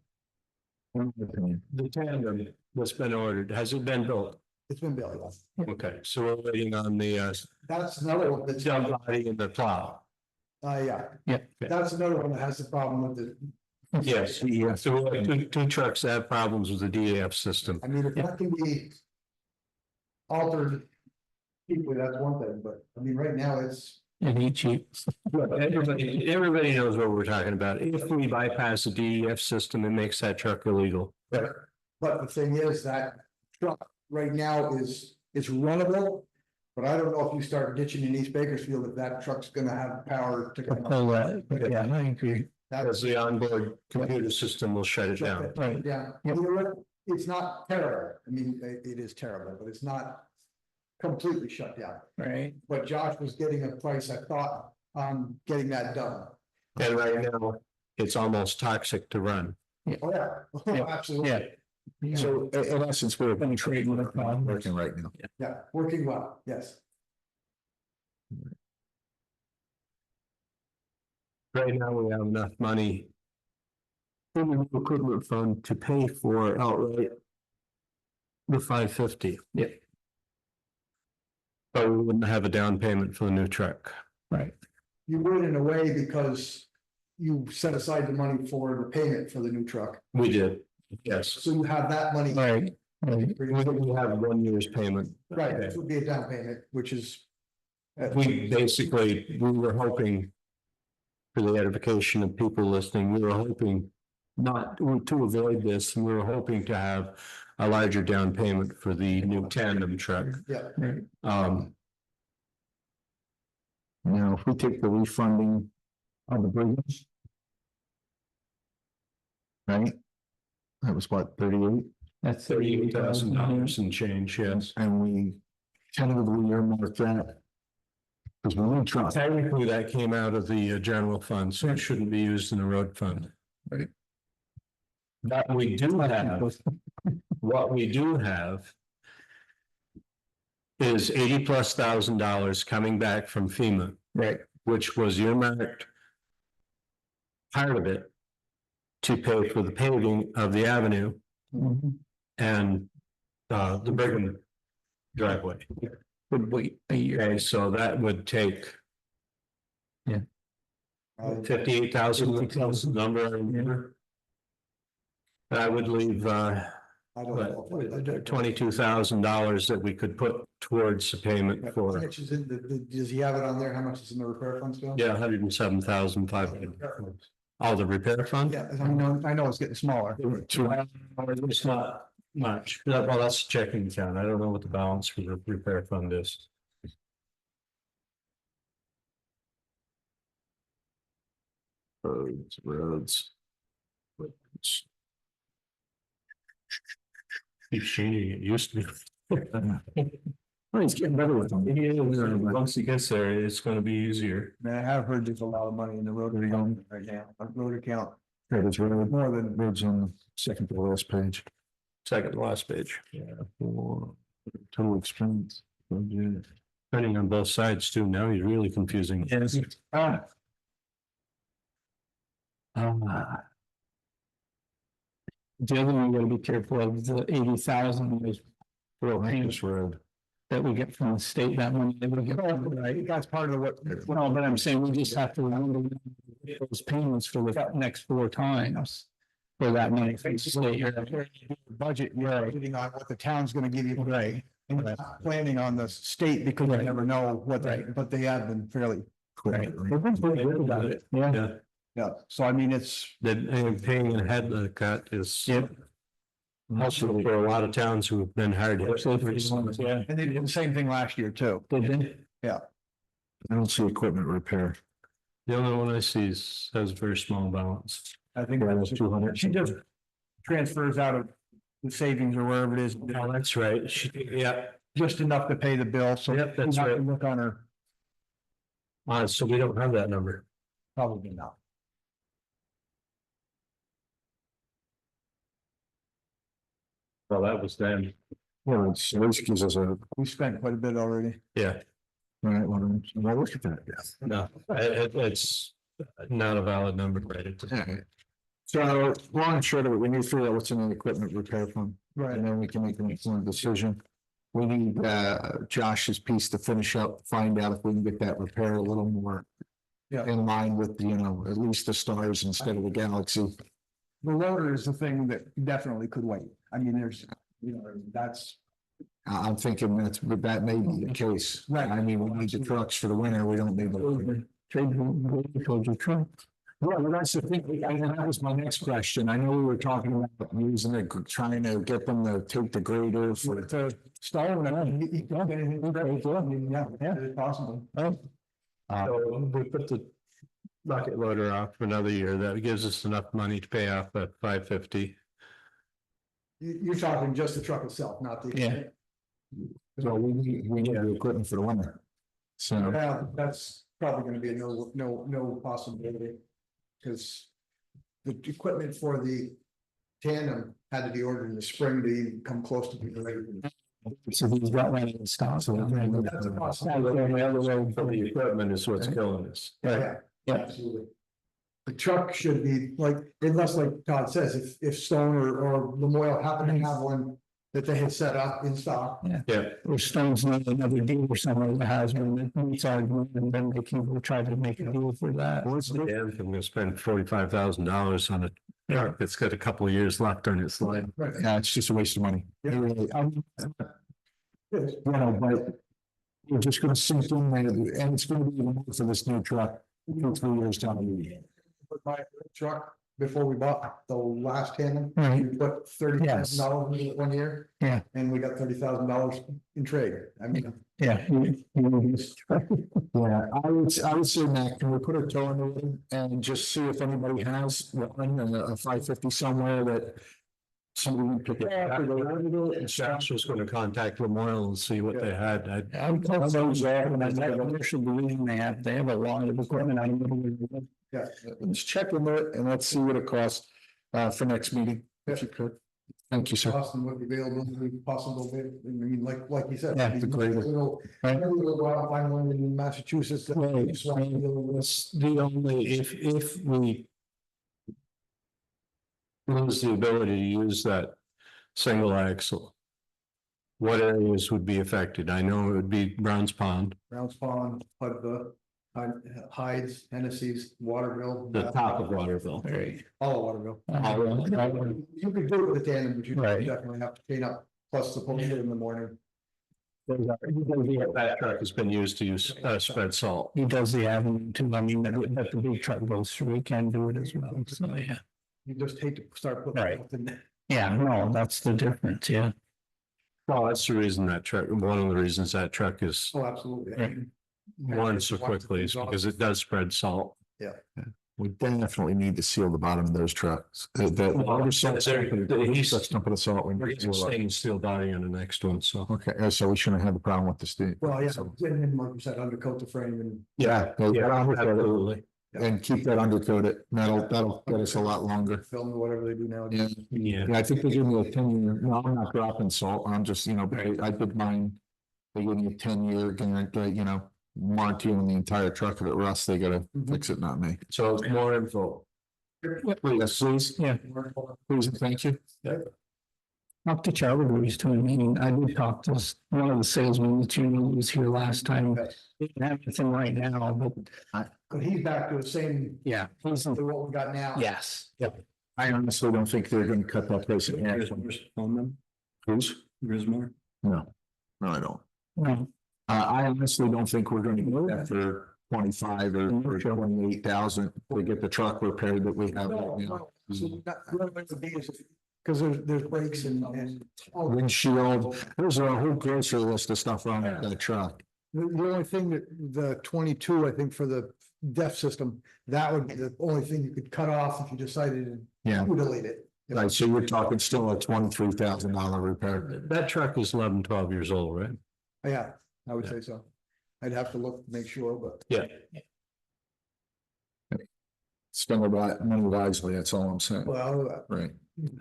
The tandem that's been ordered, has it been built? It's been built. Okay, so we're waiting on the That's another one that's. jump body and the plow. Yeah. Yeah. That's another one that has the problem with the, Yes, so we have two trucks that have problems with the DAF system. I mean, if that can be altered cheaply, that's one thing, but I mean, right now it's. And he cheats. Everybody knows what we're talking about. If we bypass the DEF system, it makes that truck illegal. But the thing is that truck right now is, it's runnable. But I don't know if you start ditching in East Bakersfield, if that truck's gonna have power to. Yeah, I agree. As the onboard computer system will shut it down. Right. Yeah, you know what? It's not terrible. I mean, it is terrible, but it's not completely shut down. Right. But Josh was getting a price, I thought, on getting that done. And right now, it's almost toxic to run. Oh, yeah, absolutely. So in essence, we're trading with working right now. Yeah, working well, yes. Right now, we have enough money in the equipment fund to pay for outright the 550. Yeah. But we wouldn't have a down payment for the new truck. Right. You would in a way because you set aside the money for the payment for the new truck. We did, yes. So you have that money. Right. We have 1 year's payment. Right, this would be a down payment, which is. We were hoping, for the edification of people listening, we were hoping not to avoid this, we were hoping to have a larger down payment for the new tandem truck. Yeah. Now, if we take the refunding of the bridges. Right? That was what, 38? That's $38,000 and change, yes. And we tentatively earmarked that. Because we need trucks. Technically, that came out of the general fund, so it shouldn't be used in the road fund. Right. But we do have, what we do have is $80,000+ coming back from FEMA. Right. Which was earmarked part of it to pay for the paving of the avenue and the Brigham driveway. Would wait a year. Okay, so that would take Yeah. 58,000 number. I remember. I would leave I don't know. $22,000 that we could put towards the payment How for, much is in does he have it on there? How much is in the repair fund still? yeah, 107,500. Oh, the repair fund? Yeah, I know it's getting smaller. It's not much. Well, that's checking account. I don't know what the balance for the repair fund is. Roads. Keeps changing. It used to be. Well, he's getting better with them. Once he gets there, it's gonna be easier. Man, I have heard there's a lot of money in the rotary account right now, road account, Yeah, there's road, more than. roads on the second to the last page. Second to last page. Yeah. Total expense. Budget. Depending on both sides too. Now he's really confusing. Yes. The other one you gotta be careful of, the 80,000 is Real Hampus Road. that we get from the state, that money that we get, right? That's part of what. No, but I'm saying we just have to remember those payments for the next 4 times. For that money from the state. Budget, you're budgeting on what the town's gonna give you. Right. And you're not planning on the state because you never know what they, but they have been fairly. Right. They've been pretty good about it. Yeah. Yeah, Yeah, so I mean, it's, and paying ahead of the cut is. Yep. Also for a lot of towns who've been hard hit. Yeah. and they did the same thing last year too. Did they? I don't see equipment repair. The only one I see has very small balance. I think that was 200. She just transfers out of the savings or wherever it is. Oh, that's right. Yeah, Just enough to pay the bill, so. Yep, that's you have to right. Look on her, so we don't have that number. probably not. Well, that was then. Well, it's, at least gives us a, We spent quite a bit already. Yeah, right, well, look at that, yes. no, it's not a valid number, right? Alright. So, long and short of it, we need to figure out what's in the equipment repair fund, Right. and then we can make an informed decision. We need Josh's piece to finish up, find out if we can get that repair a little more. Yeah. In line with, at least the stars instead of the galaxy. The loader is the thing that definitely could wait. I mean, there's, that's. I'm thinking that may be the case. Right. I mean, we need the trucks for the winter, we don't need the. Told you, Trump. Yeah, well, that's the thing, and that was my next question. I know we were talking about using it, trying to get them to take the grader for the. To stone and yeah, it's possible. So we put the bucket loader off for another year. That gives us enough money to pay off that $550. You're talking just the truck itself, not the. Yeah. So we need the equipment for the winter. So, Yeah, that's probably gonna be a no possibility. Cause the equipment for the tandem had to be ordered in the spring to even come close to being ready. So he's got one in stock. So That's a possibility. The other way for the equipment is what's killing us. Yeah, Yeah. absolutely. The truck should be like, unless like Todd says, if Stone or Lamoille happen to have one that they had set up in stock. Yeah, Or Stone's not another dealer somewhere that has one that meets our, and then they can try to make a deal for that. yeah, I'm gonna spend $45,000 on a truck that's got a couple of years left on its life. Right. yeah, it's just a waste of money. Yeah. It really- Yes. But we're just gonna sink in there, and it's gonna be even more for this new truck, 2-3 years down the road. Put my truck before we bought the last tandem. Right. We put $30,000 into it 1 year. Yeah. And we got $30,000 in trade. I mean. Yeah. Yeah, I would say, Matt, can we put a toe in the ring and just see if anybody has one, a 550 somewhere that. Somebody would pick it up. And Josh was gonna contact Memorial and see what they had. I'm close those are, and I met commercial division, they have a lot of equipment. I don't know. Yeah. Let's check into it and let's see what it costs for next meeting, if you could. Thank you, sir. Boston would be available, would be possible, I mean, like you said. Yeah, I mean, the greater. we'll go out and find one in Massachusetts. that- Right. It's the only, if we lose the ability to use that single axle, what areas would be affected? I know it would be Browns Pond, Rounds Pond, Pudva, Hides, Hennessy's, Waterville. the top of Waterville. Right. All of Waterville. Uh, You could do it with the tandem, but you Right. definitely have to clean up, plus the pull in the morning. That truck has been used to use spread salt. He does the avenue too. I mean, that the big truck goes through, he can do it as well. So, yeah. You just hate to start putting. Right. something in. Yeah, no, that's the difference. Yeah. Well, that's the reason that truck, one of the reasons that truck is Oh, absolutely. Right. worn so quickly is because it does spread salt. We definitely need to seal the bottom of those trucks. He's They're don't put a salt. We're getting stainless steel body on the next one, so. Okay, so we shouldn't have the problem with the state. Well, yeah, and then like you said, undercoat the frame and. Yeah, Absolutely. and keep that undercoated. That'll get us a lot longer. Film or whatever they do nowadays. Yeah, Yeah. yeah, I think they give me a 10-year, no, I'm not dropping salt, I'm just, I did mine. They give me a 10-year, warranty on the entire truck. If it rusts, they gotta fix it, not me. So more info. Yes, please, Yeah. please, and thank you. Talk to Charlie Bruce too. I mean, I did talk to one of the salesmen that you knew was here last time. Didn't have anything right now, but But he's back to the same, yeah, he's, to what we got now. yes. Yep. I honestly don't think they're gonna cut that place in half. Who's? Grismore? No, I don't. No, I honestly don't think we're gonna get that for 25 or 28,000 to get the truck repaired that we have right now. Because there's brakes and Windshield, there's a whole grocery list of stuff on that truck. the only thing that the 22, I think for the DEF system, that would be the only thing you could cut off if you decided Yeah. to delete it. Right, so you're talking still a $23,000 repair. That truck is 11, 12 years old, right? Yeah, I would say so. I'd have to look, to make sure, but. Yeah. Spend a lot money wisely, that's all I'm saying. Well, Right.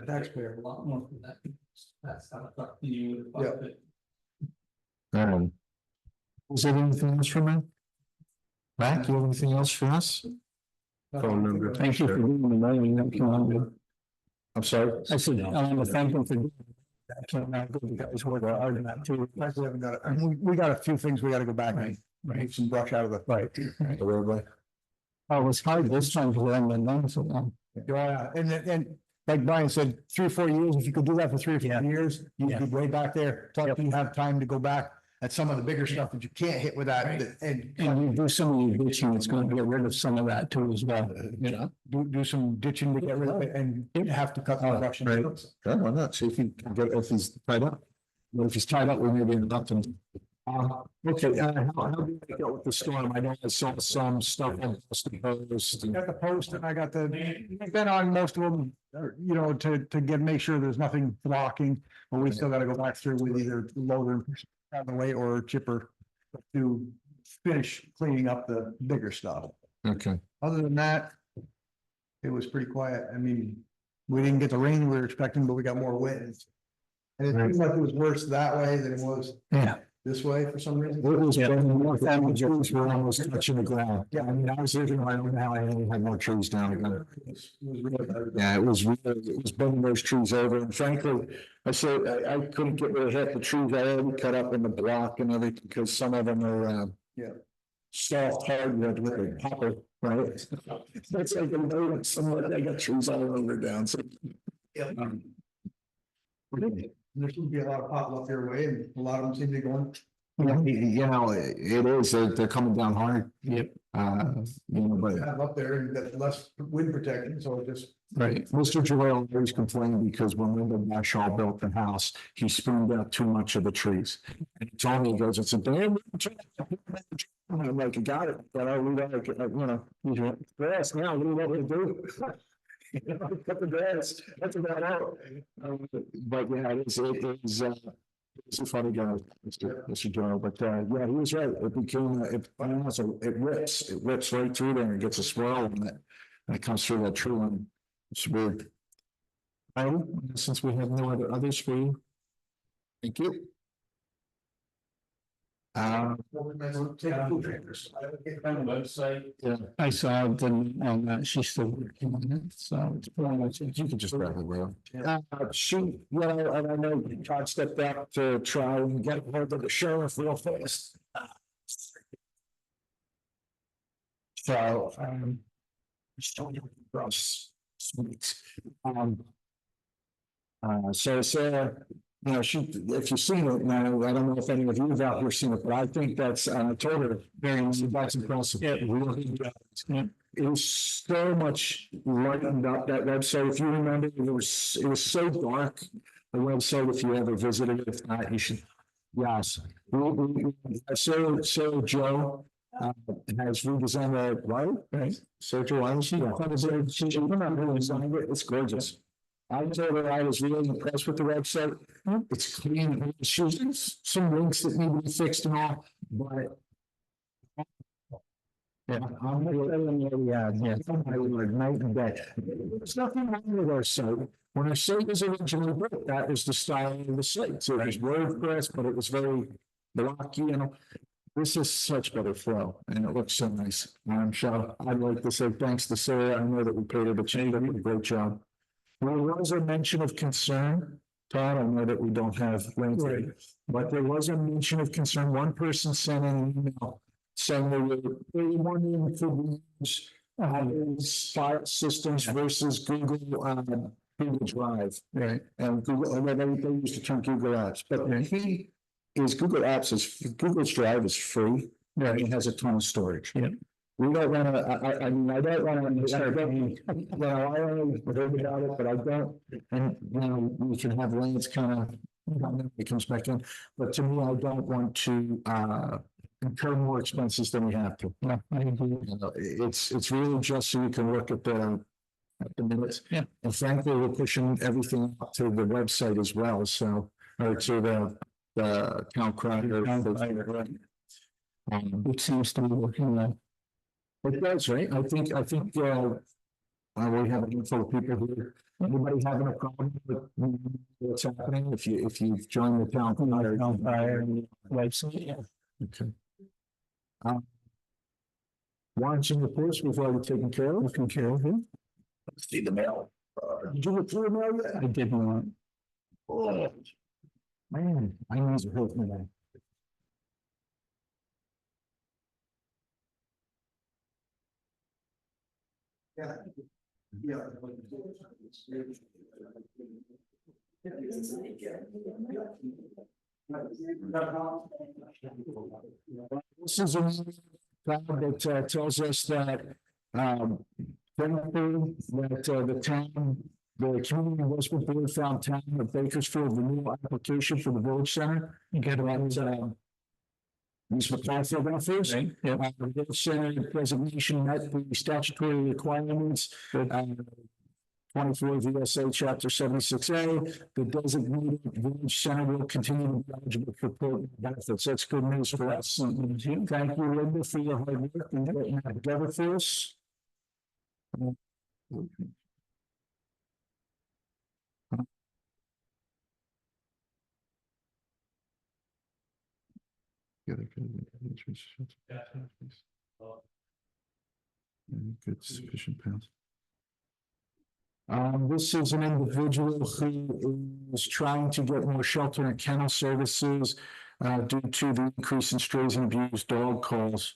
taxpayer. A lot more for that. That's not a truck you would. Yeah. Is there anything else for me? Mac, you have anything else for us? Phone number. thank you for doing the mailing. That came out good. I'm sorry? I said, I want to thank him for doing that. That came out good. You guys worked hard on that too. We haven't got it. I mean, we got a few things we gotta go back and make some brush out of the. Right. Everybody? Oh, it was hard this time because I haven't been done so long. Yeah, and like Brian said, 3 or 4 years, if you could do that for 3 or 4 years, you'd be way back there. Plus you have time to go back at some of the bigger stuff that you can't hit with that and. And you do some of your ditching, it's going to get rid of some of that too as well. You know, do some ditching to get rid of it and have to cut the production. Right. Sure, why not? See if he can get, if he's tied up. But if he's tied up, we may be interrupting. Okay, how do we get with the storm? I know I saw some stuff on the post. I got the post and I got I've been on most of them, you know, to make sure there's nothing blocking. But we still gotta go back through with either loader out of the way or chipper to finish cleaning up the bigger stuff. Okay, Other than that, it was pretty quiet. I mean, we didn't get the rain we were expecting, but we got more wind. And it seemed like it was worse that way than it was Yeah. this way for some reason. it was better than more family trees were almost touching the ground. Yeah, I mean, I was looking, I don't know how I had more trees down. It was really bad. Yeah, it was bending those trees over, and frankly, I said, I couldn't get rid of half the trees I already cut up in the block and everything, because some of them are, Yeah. soft hardwood with a popper, right? That's like a load, some of they got trees all over down, so. There seems to be a lot of potluck your way and a lot of them seem to be going. You know, it is, they're coming down hard. Yep. You know, but. Have up there and got less wind protection, so it just. Right. Mr. Joel always complained because when Linda Marshall built the house, he spooned out too much of the trees. And he told me, he goes, it's a damn. I'm like, got it, but I, we got, you know, grass now, what do you want me to do? You know, cut the grass, that's about out. But yeah, it's a funny guy, Mr. Joel, but yeah, he was right. It became, it rips right through there and gets a swirl on it. And it comes through that tree line. It's weird. Since we have no others for you. Thank you. Website. Yeah, I saw the, on that, she's still working on it, so it's pretty much. you can just grab it, Will. She, you know, and I know Todd stepped out to try and get hold of the sheriff real fast. So, sweet. So Sarah, you know, she, if you've seen it now, I don't know if any of you have out here seen it, but I think that's, I told her, very, that's impressive. Yeah, really. It was so much lightened up, that website. If you remember, it was so dark. The website, if you ever visited it, if not, you should, yes. So Joe has redesigned the, right? Sergio, why was it's gorgeous. I told her I was really impressed with the website. It's clean. She's some links that need to be fixed and all, but. Yeah, I'm night and day. There's nothing wrong with our site. When our site was originally built, that was the style of the site. So it was WordPress, but it was very blocky, you know. This is such better flow and it looks so nice. So I'd like to say thanks to Sarah. I know that we paid her, but she did a great job. There was a mention of concern Todd, I know that we don't have Wednesday, but there was a mention of concern. One person sent an email saying they were wondering if we use file systems versus Google Drive. Right. And Google, and they use the term Google Apps, but the key is Google's Drive is free. Right. It has a ton of storage. Yeah. We don't want to, I mean, I don't want to, I only heard about it, but I don't, and, we can have Lance kind of, when he comes back in, but to me, I don't want to, incur more expenses than we have to. No, I agree. It's really just so you can look at the minutes. Yeah. And frankly, we're pushing everything up to the website as well, so, or to the town crier. It seems to be working well. It does, right? I think, we have a handful of people here. Anybody having a problem with what's happening? If you've joined the town crier website, yeah. Okay. Watching the post, we've already taken care of. Let's see the mail. Did you look through the mail yet? I did not. Oh, man, my knees are hurting today. Yeah. This is a that tells us that the town, the community investment board found town of Bakersfield renewal application for the village center. You get about these McCarthy benefits. Right. Yeah. The village center designation met the statutory requirements. 24 VSA Chapter 76A, the designated village center will continue to be eligible for program benefits. That's good news for us. Thank you, Linda, for your hard work and getting that together for us. Good sufficient pounds. This is an individual who is trying to get more shelter and kennel services due to the increase in strays and abused dog calls.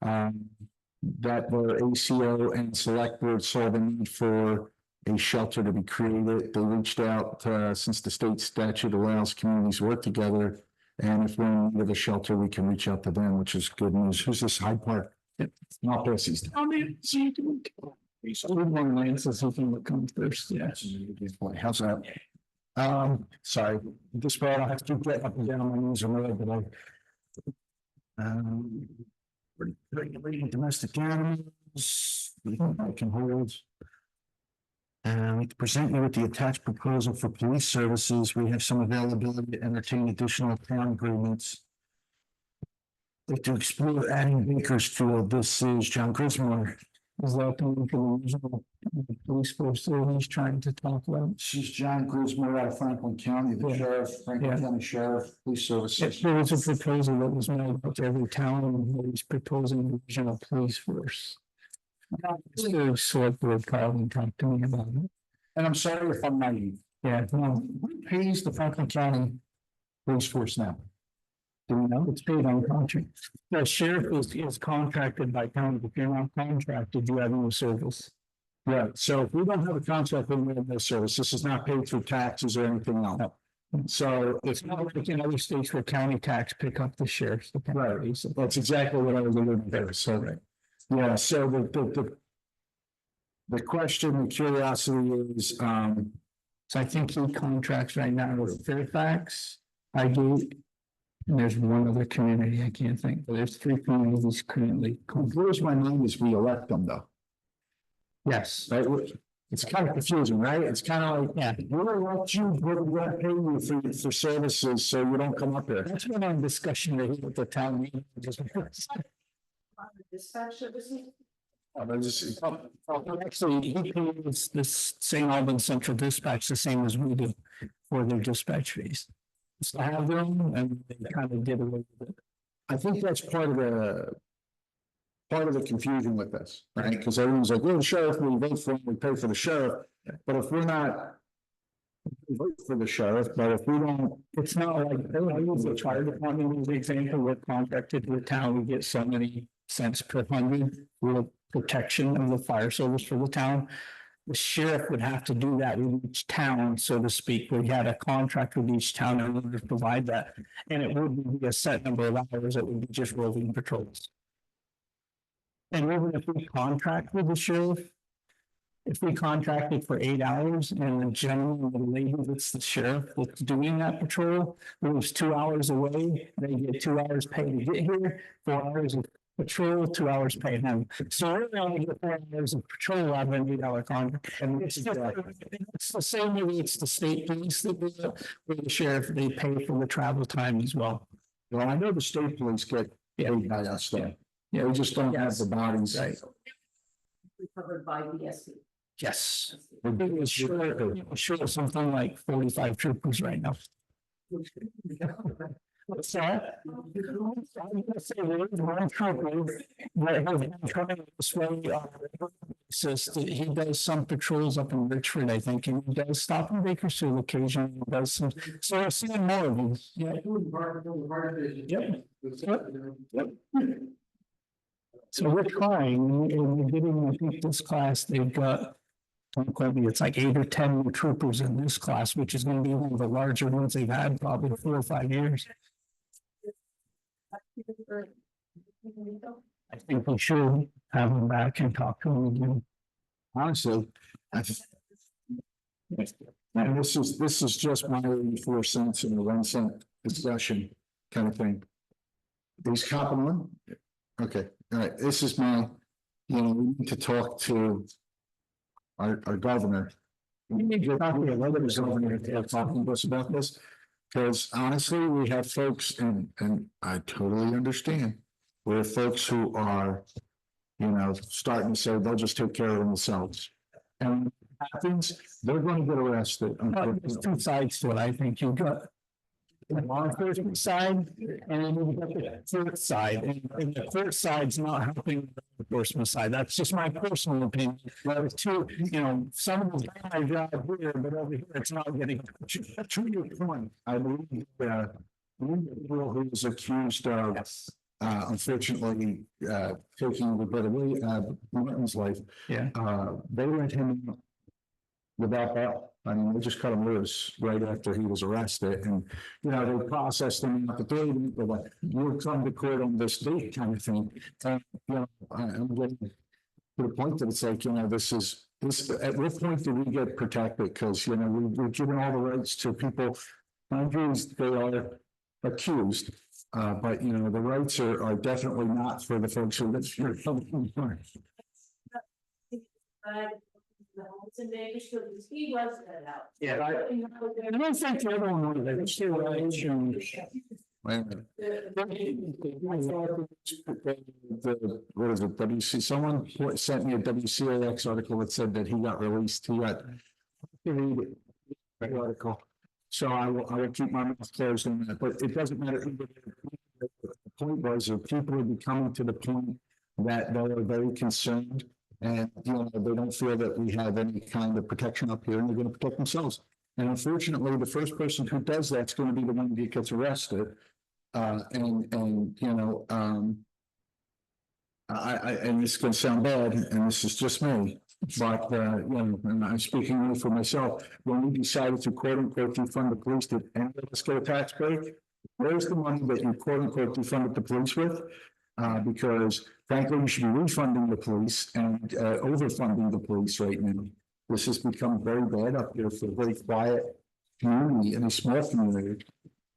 That the ACO and Selectboard saw the need for a shelter to be created. They reached out since the state statute allows communities to work together. And if we're in need of a shelter, we can reach out to them, which is good news. Who's this Hyde Park? Not Percy's. One Lance is looking what comes first. Yeah. How's that? Sorry. This part I have to get up and down my knees or whatever, but regulating domestic animals. I can hold. And I'd like to present you with the attached proposal for police services. We have some availability to entertain additional town agreements. I'd like to explore adding Bakersfield. This is John Grismore. Is that the one for the regional police force that he's trying to talk about? She's John Grismore out of Franklin County, the sheriff, Franklin County Sheriff, Police Services. There was a proposal that was made to every town, and he's proposing the regional police force. The select board called and talked to me about it. And I'm sorry if I'm naive. Yeah, no, who pays the Franklin County police force now? Do we know? It's paid on contract. The sheriff is contracted by county. If you're not contracted, you have no service. Right. So if we don't have a contract, then we have no service. This is not paid through taxes or anything else. No. So it's not like in other states where county tax pick up the sheriff's department. Right. So that's exactly what I was alluding to. So right. Yeah. So the question, the curiosity is, so I think he contracts right now with Fairfax, Highgate. And there's one other community I can't think, but there's 3 communities currently. Where's my name is we elect them though. Yes. Right. It's kind of confusing, right? It's kind of like, yeah, we're gonna elect you, we're gonna pay you for services, so you don't come up here. That's been on discussion with the town meeting. Dispatch services? Actually, he pays this St. Albans Central Dispatch the same as we do for their dispatch fees. To have them, and they kind of did away with it. I think that's part of the confusion with this, right? Because everyone's like, well, the sheriff, we vote for him, we pay for the sheriff. But if we're not vote for the sheriff, but if we don't, It's not like, I use the fire department as an example, we're contracted to the town, we get so many cents per hundred for the protection of the fire service for the town. The sheriff would have to do that with each town, so to speak. We had a contract with each town in order to provide that. And it wouldn't be a set number of hours, it would be just roving patrols. And even if we contract with the sheriff, if we contracted for 8 hours and the gentleman, the lady that's the sheriff that's doing that patrol moves 2 hours away, they get 2 hours pay to get here, 4 hours of patrol, 2 hours pay them. So really only get 4 hours of patrol out of an 8 hour contract. And it's the same way it's the state police that do it, with the sheriff, they pay for the travel time as well. well, I know the state police get paid by us though. Yeah, we just don't have the bodies. Right. Covered by BSC. Yes. We're sure something like 45 troopers right now. What's that? I'm gonna say there is one trooper that has been coming this way on a regular basis. He does some patrols up in Richford, I think, and he does stop in Bakersfield occasionally. He does some, so we're seeing more of them. Yeah. Yep. So we're trying, and we're getting, I think this class, they've got, don't quote me, it's like 8 or 10 new troopers in this class, which is going to be one of the larger ones they've had probably in 4 or 5 years. I think we should have them back and talk to them again. Honestly, and this is just my 84 cents in the 1 cent discussion kind of thing. These copping on? Okay, all right, this is my, we need to talk to our governor. We need to talk to the other governor to talking to us about this. Because honestly, we have folks, and I totally understand, we have folks who are, starting to say they'll just take care of themselves. And when it happens, they're going to get arrested. There's 2 sides to it, I think. You've got the law enforcement side, and then you've got the court side, and the court side's not helping the law enforcement side. That's just my personal opinion. But it's too, someone's got my job here, but over here it's not getting. To your point, I believe girl who was accused of, unfortunately, taking the bit away, Martin's life. Yeah. They let him without bail. I mean, they just cut him loose right after he was arrested, and they processed him at the door. They're like, "You'll come to court on this date," kind of thing. And I'm getting to the point that it's like, this. At what point do we get protected? Because we're giving all the rights to people. Accused, they are accused, but the rights are definitely not for the folks who live here. The homes in Bakersfield, because he was let out. Yeah, I don't think the other one was, they still Wait a minute. What is it? WC, someone sent me a WCAX article that said that he got released. He got the article. So I will keep my mouth closed on that, but it doesn't matter. The point was that people are becoming to the point that they are very concerned, and they don't feel that we have any kind of protection up here, and they're going to protect themselves. And unfortunately, the first person who does that's going to be the one that gets arrested. And this is going to sound bad, and this is just me, but and I'm speaking only for myself. When we decided to quote unquote defund the police, did any of us get a tax break? Where's the money that you quote unquote defunded the police with? Because frankly, we should be refunding the police and overfunding the police right now. This has become very bad up here for a very quiet community, in a small community.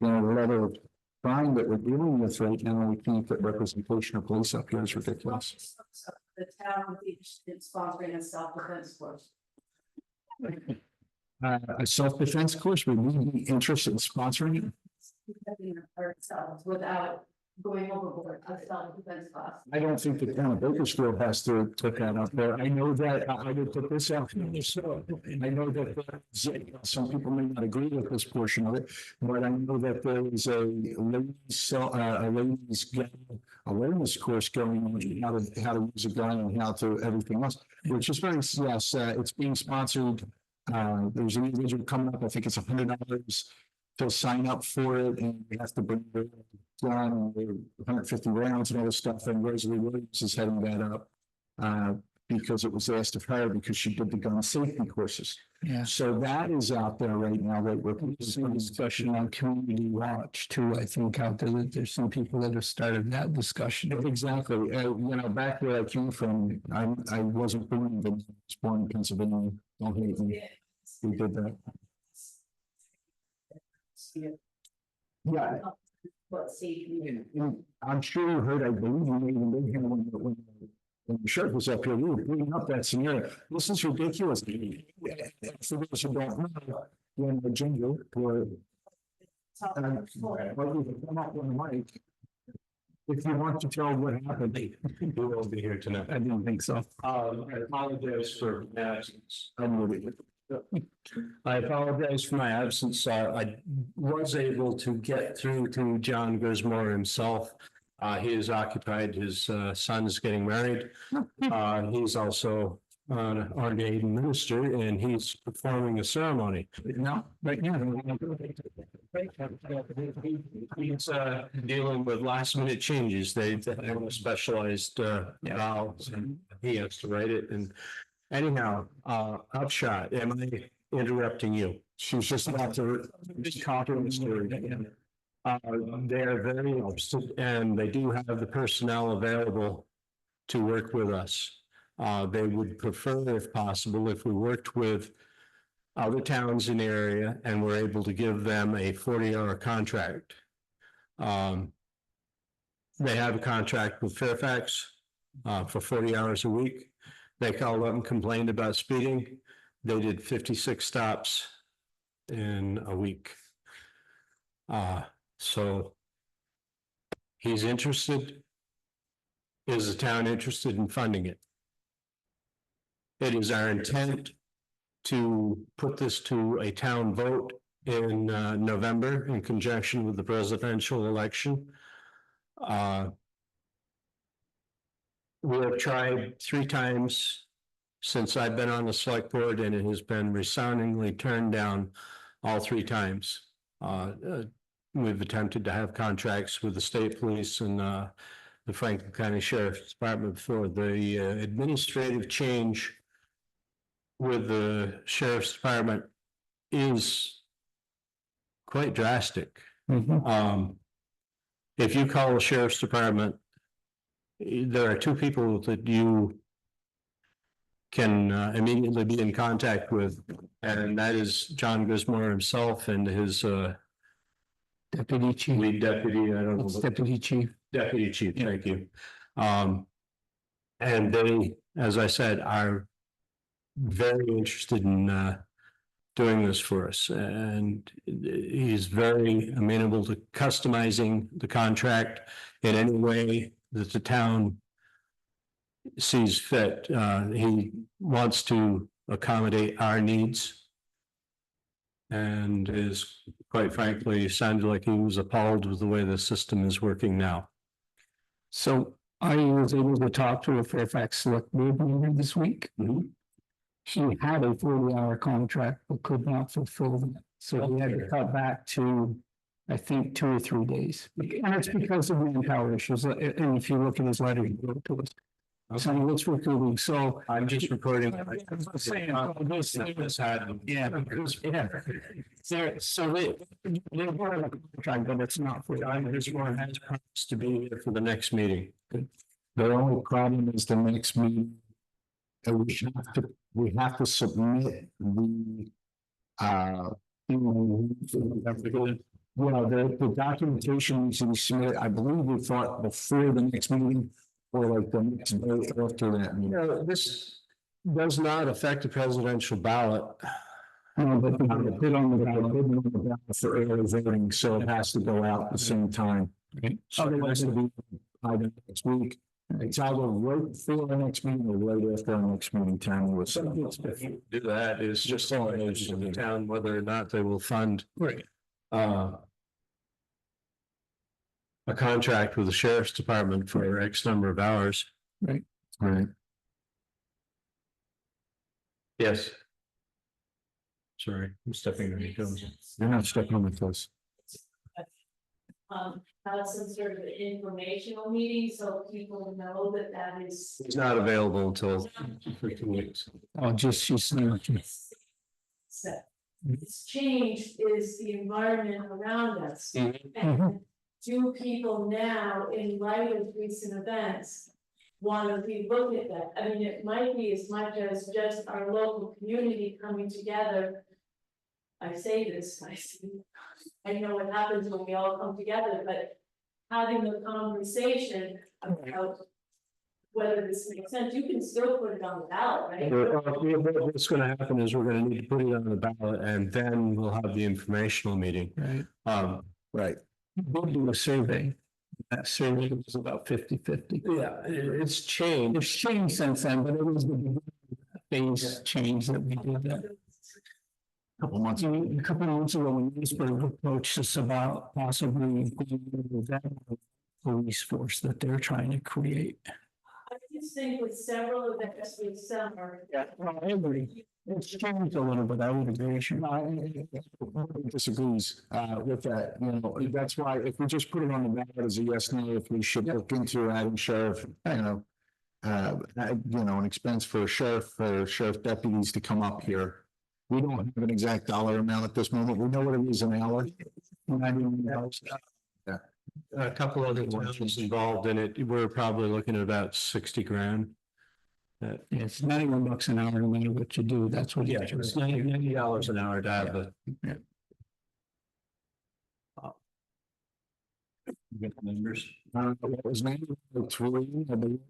The level of crime that we're dealing with right now, we can't get representation of police up here is ridiculous. The town would be sponsoring a self-defense course. A self-defense course, would we be interested in sponsoring it? Ourselves without going overboard, a self-defense class. I don't think the town of Bakersfield has to put that up there. I know that, I would put this out. I know that some people may not agree with this portion of it, but I know that there is a ladies gun awareness course going on, how to use a gun and how to everything else, which is very, yes, it's being sponsored There's an individual coming up, I think it's $100 to sign up for it, and we have to bring the gun, 150 rounds and all this stuff, and Rosalie Williams is heading that up. Because it was asked of her because she did the gun safety courses. Yeah. So that is out there right now, right? There's some discussion on community watch too, I think out there, that there's some people that have started that discussion. Exactly. Back where I came from, I wasn't born, but I was born in Pennsylvania. Don't hate me. We did that. Yeah. What safety? I'm sure you heard, I believe you even been here when the sheriff was up here, we were bringing up that scenario. This is ridiculous. For those who don't know, when the ginger were, come up on the mic. If you want to tell what happened, You will be here tonight. I didn't think so. I apologize for my absence. I I apologize for my absence. I was able to get through to John Grismore himself. He is occupied. His son is getting married. He's also an ordained minister, and he's performing a ceremony. No, right now. He's dealing with last minute changes. They have a specialized valves, and he has to write it. And anyhow, Upshot, am I interrupting you? She's just about to talk in the story. They are very interested, and they do have the personnel available to work with us. They would prefer, if possible, if we worked with other towns in the area and were able to give them a 40-hour contract. They have a contract with Fairfax for 40 hours a week. They called up and complained about speeding. They did 56 stops in a week. So he's interested. Is the town interested in funding it? It is our intent to put this to a town vote in November in conjunction with the presidential election. We have tried 3 times since I've been on the select board, and it has been resoundingly turned down all 3 times. We've attempted to have contracts with the state police and the Franklin County Sheriff's Department for the administrative change with the Sheriff's Department is quite drastic. If you call the Sheriff's Department, there are 2 people that you can immediately be in contact with, and that is John Grismore himself and his Deputy chief. lead deputy. I don't know. Deputy chief. Deputy chief, thank you. And they, as I said, are very interested in doing this for us, and he's very amenable to customizing the contract in any way that the town sees fit. He wants to accommodate our needs, and is, quite frankly, sounded like he was appalled with the way the system is working now. So I was able to talk to a Fairfax Selectboard member this week. He had a 40-hour contract but could not fulfill that. So he had to cut back to, I think, 2 or 3 days. And it's because of manpower issues. And if you look at his letter, he wrote to us. So it's recruiting. So I'm just recording. Yeah. So they were in a contract, but it's not for. John Grismore has promised to be here for the next meeting. The only problem is the next meeting. We have to submit the the documentation needs to be submitted. I believe we thought before the next meeting or like the next day after that meeting. This does not affect the presidential ballot. No, but we put on the ballot for early voting, so it has to go out at the same time. So it has to be either next week. It's either right before our next meeting or right after our next meeting time. Do that is just so it is to the town whether or not they will fund. Right. A contract with the sheriff's department for X number of hours. Right. Right. Yes. Sorry, I'm stepping on your toes. You're not stepping on my toes. Have some sort of an informational meeting so people know that that is. It's not available until 15 weeks. Oh, just, she's saying, So, it's changed is the environment around us. Mhm. And do people now, in light of recent events, want to relook at that? I mean, it might be as much as just our local community coming together. I say this, I know what happens when we all come together, but having the conversation about whether this makes sense, you can still put it on the ballot, right? What's gonna happen is we're gonna need to put it on the ballot and then we'll have the informational meeting. right, Right. we'll do a survey. That survey was about 50-50. Yeah, it's changed. It's changed since then, but it was the phase change that we did that. Couple months. A couple of months ago, when Eastburg approached us about possibly going with that police force that they're trying to create. I just think with several events this summer, Yeah, well, I agree. It's changed a little bit, I would agree. Disagrees with that, you know, that's why if we just put it on the ballot as a yes, no, if we should look into adding sheriff, an expense for sheriff deputies to come up here. We don't have an exact dollar amount at this moment. We know what it is an hour. A couple other towns involved in it. We're probably looking at about 60 grand. It's $91 an hour, no matter what you do, that's what. Yeah, it's $90 an hour to have the. Yeah. Get the numbers. What was 93, I believe.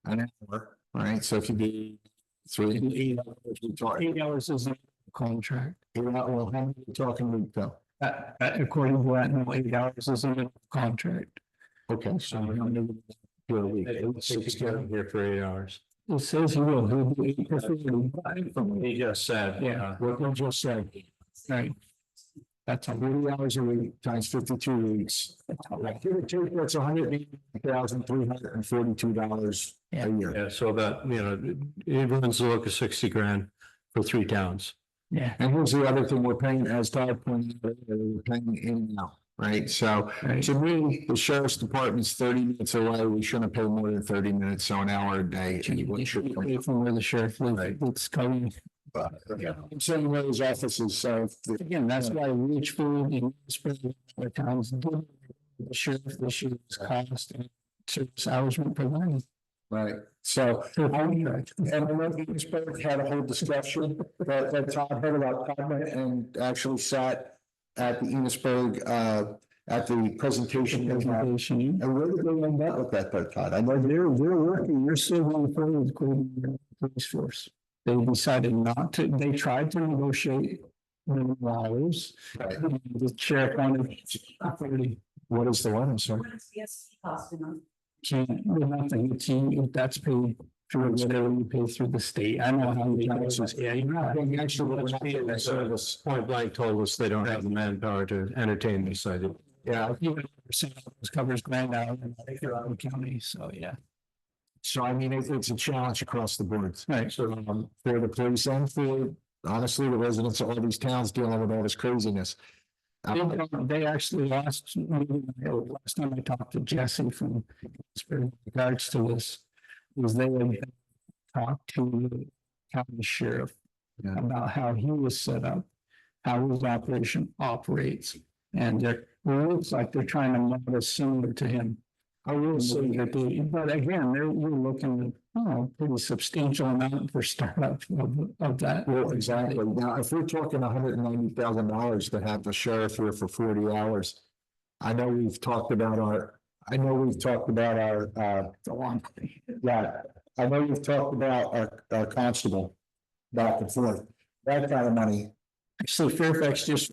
An hour, right? So if you do 3 8 hours, 8 hours is a contract. well, how many are we talking week though? According to that, no, 8 hours is a contract. Okay, so how many per week? 60 here for 8 hours. It says he will, he'll do 8 to 45. He just said. Yeah. What we just said, Right. That's a 40 hours a week times 52 weeks. Like, give or take, that's $180,342 a year. Yeah, so about, it runs the look of 60 grand for 3 towns. Yeah. And here's the other thing we're paying, as Todd pointed out, we're paying in and out, right? So Right. to me, the sheriff's department's 30 minutes away. We shouldn't pay more than 30 minutes, so an hour a day. What should come From where the sheriff lives, it's coming. I'm saying where his office is, so. Again, that's why Richfield and the towns do the sheriff issues cost and service hours went per line. Right, so, and I know Eastburg had a whole discussion that Todd heard about Todd and actually sat at the Enosburg, at the presentation. And where did they end up with that, though, Todd? I know They're working, you're still going forward with creating the police force. They decided not to, they tried to negotiate minimum hours. The sheriff wanted 30. what is the one, I'm sorry? yes, cost them. Can't, nothing, that's paid through whatever you pay through the state. I know how they taxes. Yeah, you're right. Actually, we're not getting that service. Point blank told us they don't have the manpower to entertain this idea. Yeah, even percent covers Grand Island and County, so yeah. So I mean, it's a challenge across the board. Right. So for the police and for, honestly, the residents of all these towns dealing with all this craziness. They actually last time I talked to Jesse from in regards to this, was they had talked to the county sheriff about how he was set up, how his operation operates, and it looks like they're trying to model similar to him. I will say that but again, you're looking at pretty substantial amount for startup of that. Well, exactly. Now, if we're talking $190,000 to have the sheriff here for 40 hours, I know we've talked about our constable back and forth. That kind of money. Actually, Fairfax just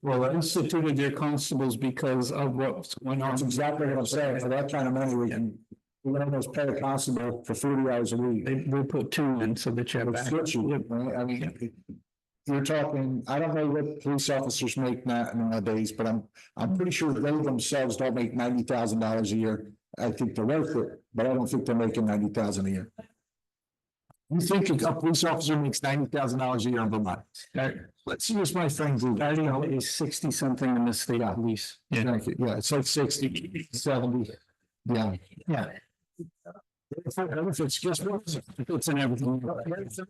instituted their constables because of what's going on. That's exactly what I'm saying. For that kind of money, we can almost pay a constable for 40 hours a week. They put 2 in so that you have. Right? I mean, you're talking, I don't know what police officers make nowadays, but I'm pretty sure they themselves don't make $90,000 a year. I think they're worth it, but I don't think they're making $90,000 a year. You think a police officer makes $90,000 a year in Vermont? Let's use my friend. Starting is 60 something in the state police. Yeah, it's like 60, 70. Yeah. Yeah. Benefits, guess what? It's in everything.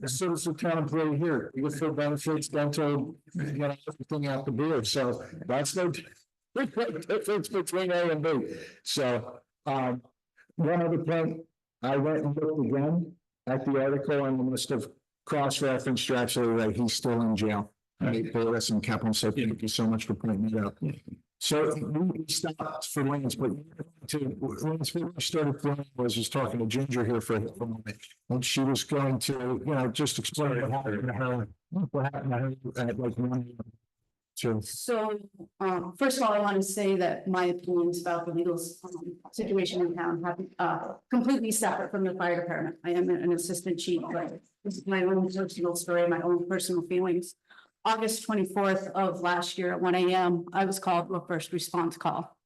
So it's a town employee here. You get full benefits, dental, you got everything out the board. So that's no difference between A and B. So, one other point, I went and looked again at the article and must have cross-referenced you're absolutely right. He's still in jail. Right, Bayless and Kaplan, so thank you so much for pointing it out. So we stopped for Lance, but Lance, when we started filming, was just talking to Ginger here for a moment. And she was going to, just explain what happened to her. What happened to her at like 1 a.m. So, first of all, I want to say that my opinions about the legal situation in town have completely separate from the fire department. I am an assistant chief, but this is my own personal story, my own personal feelings. August 24th of last year at 1 a.m., I was called to a first response call.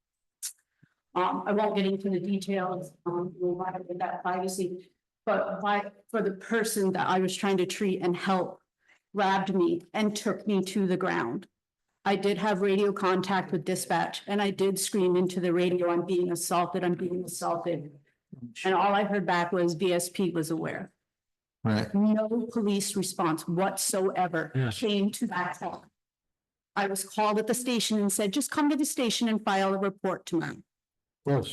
I won't get into the details, with that privacy, but for the person that I was trying to treat and help grabbed me and took me to the ground. I did have radio contact with dispatch and I did scream into the radio, I'm being assaulted, I'm being assaulted. And all I heard back was VSP was aware. Right. No police response whatsoever came to that call. I was called at the station and said, just come to the station and file a report tomorrow. Well,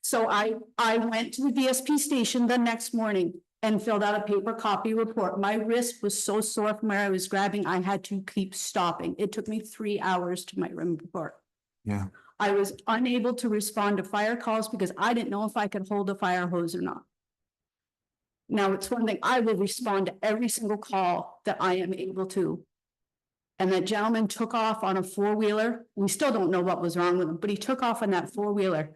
So I went to the VSP station the next morning and filled out a paper copy report. My wrist was so sore from where I was grabbing, I had to keep stopping. It took me 3 hours to my report. Yeah. I was unable to respond to fire calls because I didn't know if I could hold a fire hose or not. Now, it's one thing, I will respond to every single call that I am able to. And that gentleman took off on a four-wheeler. We still don't know what was wrong with him, but he took off on that four-wheeler.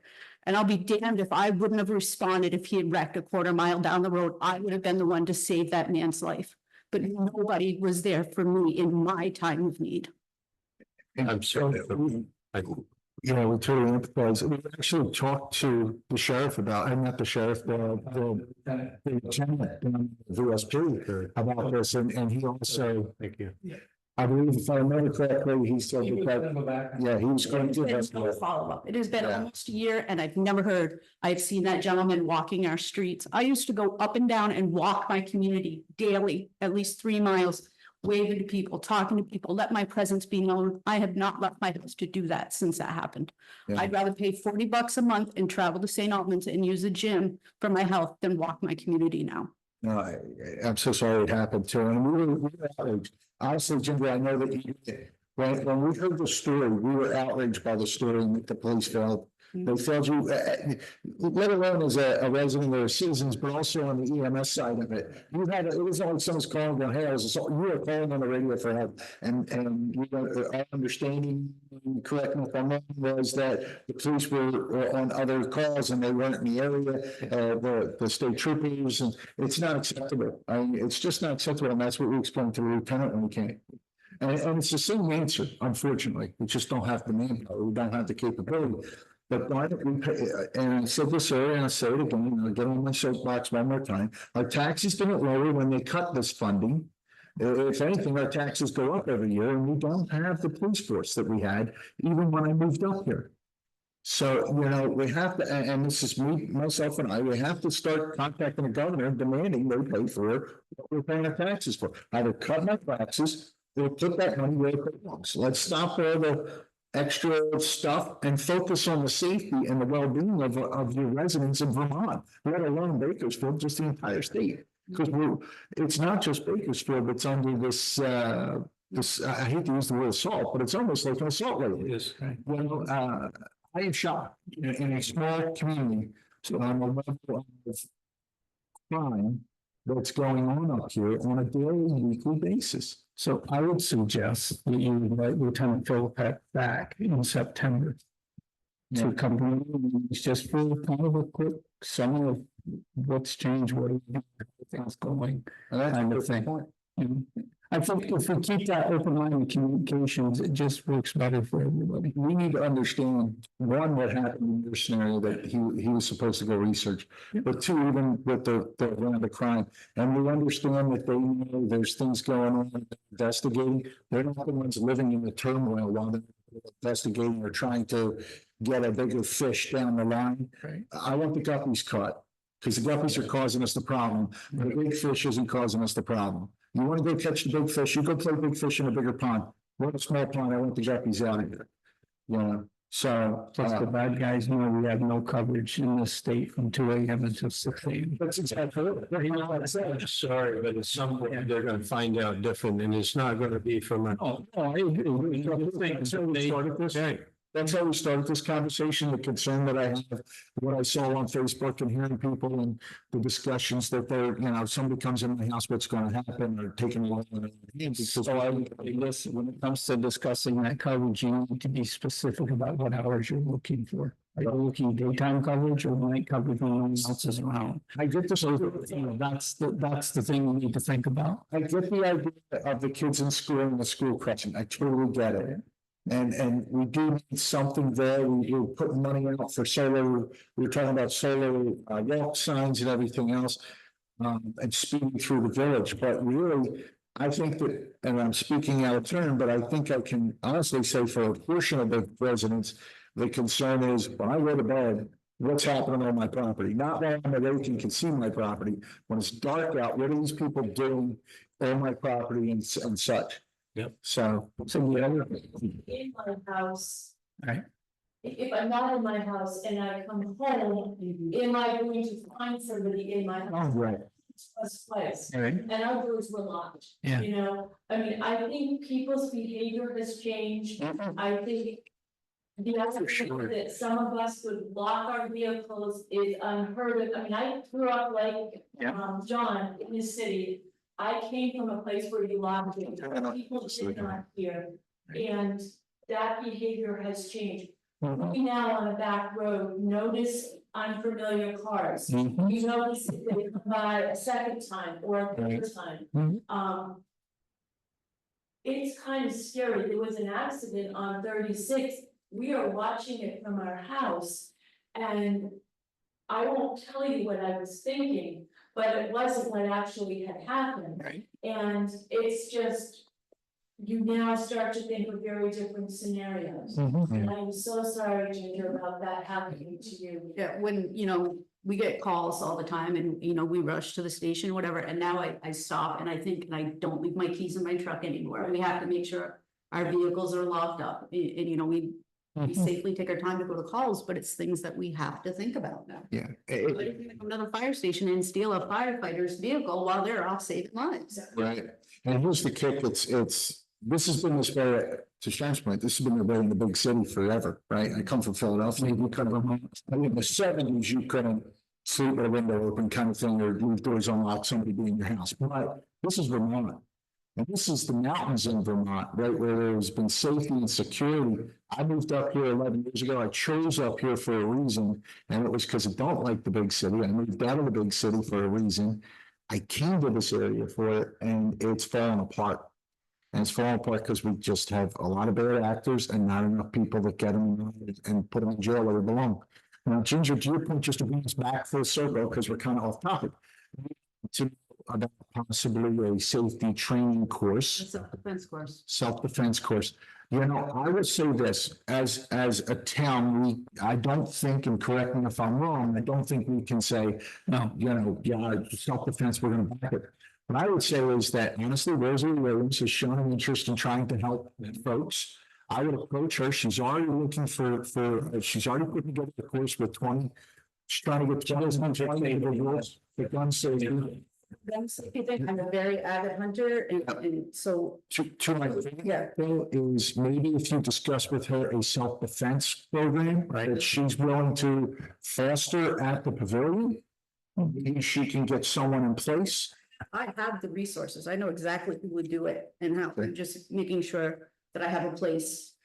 And I'll be damned if I wouldn't have responded if he had wrecked a quarter mile down the road. I would have been the one to save that man's life. But nobody was there for me in my time of need. I'm sorry. We totally empathize. We actually talked to the sheriff about, and not the sheriff, the lieutenant, VSP about this, and he also, Thank you. I believe if I remember correctly, he said that, yeah, he was going to. There's no follow-up. It has been almost a year and I've never heard. I've seen that gentleman walking our streets. I used to go up and down and walk my community daily, at least 3 miles, waving to people, talking to people, let my presence be known. I have not left my house to do that since that happened. Yeah. I'd rather pay $40 a month and travel to St. Albans and use a gym for my health than walk my community now. No, I'm so sorry it happened to him. We were outraged. Honestly, Jimmy, I know that when we heard the story, we were outraged by the story that the police failed. They failed you, let alone as a resident or citizens, but also on the EMS side of it. You had, it was like someone's calling going, hey, you were calling on the radio for help. And our understanding, correct me if I'm wrong, was that the police were on other calls and they weren't in the area, the state troopers, and it's not acceptable. I mean, it's just not acceptable. And that's what we explained to the lieutenant when we came. And it's the same answer, unfortunately. We just don't have the manpower. We don't have the capability. But and I said this earlier, and I say it again, I'll get on my soapbox one more time. Our taxes didn't lower when they cut this funding. If anything, our taxes go up every year, and we don't have the police force that we had, even when I moved up here. So, we have to, and this is me, myself and I, we have to start contacting the governor and demanding they pay for what we're paying our taxes for. Either cut my taxes or put that money where it belongs. Let's stop all the extra stuff and focus on the safety and the well-being of your residents in Vermont, let alone Bakersfield, just the entire state. Because it's not just Bakersfield that's under this, I hate to use the word assault, but it's almost like an assault rate. It is. I am shocked in a small community on the level of crime that's going on up here on a daily, weekly basis. So I would suggest that you invite Lieutenant Philippette back in September to come to meetings just for kind of a quick summary of what's changed, what things going, kind of thing. And I think if we keep that open line of communications, it just works better for everybody. We need to understand, one, what happened in your scenario that he was supposed to go research. But two, even with the crime, and we understand that they know there's things going on, investigating. They're not the ones living in the turmoil while they're investigating or trying to get a bigger fish down the line. Right. I want the guppies caught, because the guppies are causing us the problem. The big fish isn't causing us the problem. You want to go catch the big fish, you go play big fish in a bigger pond. We're in a small pond, I want the guppies out of here. You know, so. Plus the bad guys know we have no coverage in this state from 2 a.m. until 6 a.m. That's exactly it. You know what I'm saying? Sorry, but at some point they're gonna find out different, and it's not gonna be from a. Oh, I agree. That's how we started this. That's how we started this conversation, the concern that I have, what I saw on Facebook and hearing people and the discussions that they're, you know, somebody comes in my house, what's gonna happen, or taking a loan. So I would listen, when it comes to discussing that coverage, you need to be specific about what hours you're looking for. Are you looking daytime coverage or night coverage when no one else is around? I get this, That's the thing we need to think about. I get the idea of the kids in school and the school crutching. I totally get it. And we do need something there. We're putting money out for solar. We're talking about solar walk signs and everything else. And speeding through the village, but really, I think that, and I'm speaking out of turn, but I think I can honestly say for a portion of the residents, the concern is when I go to bed, what's happening on my property? Not while I'm awake and can see my property. When it's dark out, what are these people doing on my property and such? Yep. So In my house. Right. If I'm not in my house and I come home, am I going to find somebody in my house? right. Place. Right. And our doors were locked. Yeah. You know, I mean, I think people's behavior has changed. I think. The idea that some of us would lock our vehicles is unheard of. I mean, I grew up like, John in the city. I came from a place where you locked it. People did not here. And that behavior has changed. We now on a back road notice unfamiliar cars. You notice if they come by a second time or a third time. It's kind of scary. There was an accident on 36. We are watching it from our house. And I won't tell you what I was thinking, but it wasn't what actually had happened. Right. And it's just, you now start to think of very different scenarios. And I'm so sorry, Ginger, about that happening to you. Yeah, when, you know, we get calls all the time and, you know, we rush to the station, whatever, and now I stop and I think, and I don't leave my keys in my truck anymore. We have to make sure our vehicles are locked up and you know, we safely take our time to go to calls, but it's things that we have to think about now. Yeah. But if you come to another fire station and steal a firefighter's vehicle while they're off saving lives. Right. And here's the kick, this has been this way, to Sharon's point, this has been the way in the big city forever, right? I come from Philadelphia, we couldn't, in the 70s, you couldn't sleep with a window open kind of thing, or leave doors unlocked, somebody be in your house. But this is Vermont. And this is the mountains in Vermont, right, where there's been safety and security. I moved up here 11 years ago. I chose up here for a reason, and it was because I don't like the big city. I moved out of the big city for a reason. I came to this area for it, and it's fallen apart. And it's falling apart because we just have a lot of bad actors and not enough people that get them and put them in jail where they belong. Now, Ginger, to your point, just to bring us back full circle, because we're kind of off topic, to about possibly a safety training course. Self-defense course. Self-defense course. You know, I would say this, as a town, I don't think, and correct me if I'm wrong, I don't think we can say, no, you know, yeah, self-defense, we're going to back it. What I would say is that honestly, Rosalie Williams has shown an interest in trying to help folks. I would approach her. She's already looking she's already put together a course with 20. She's trying to get 20 individuals for gun safety. I'm a very avid hunter and so. To my thing is maybe if you discuss with her a self-defense program, right, that she's willing to foster at the pavilion, maybe she can get someone in place. I have the resources. I know exactly who would do it and how, I'm just making sure that I have a place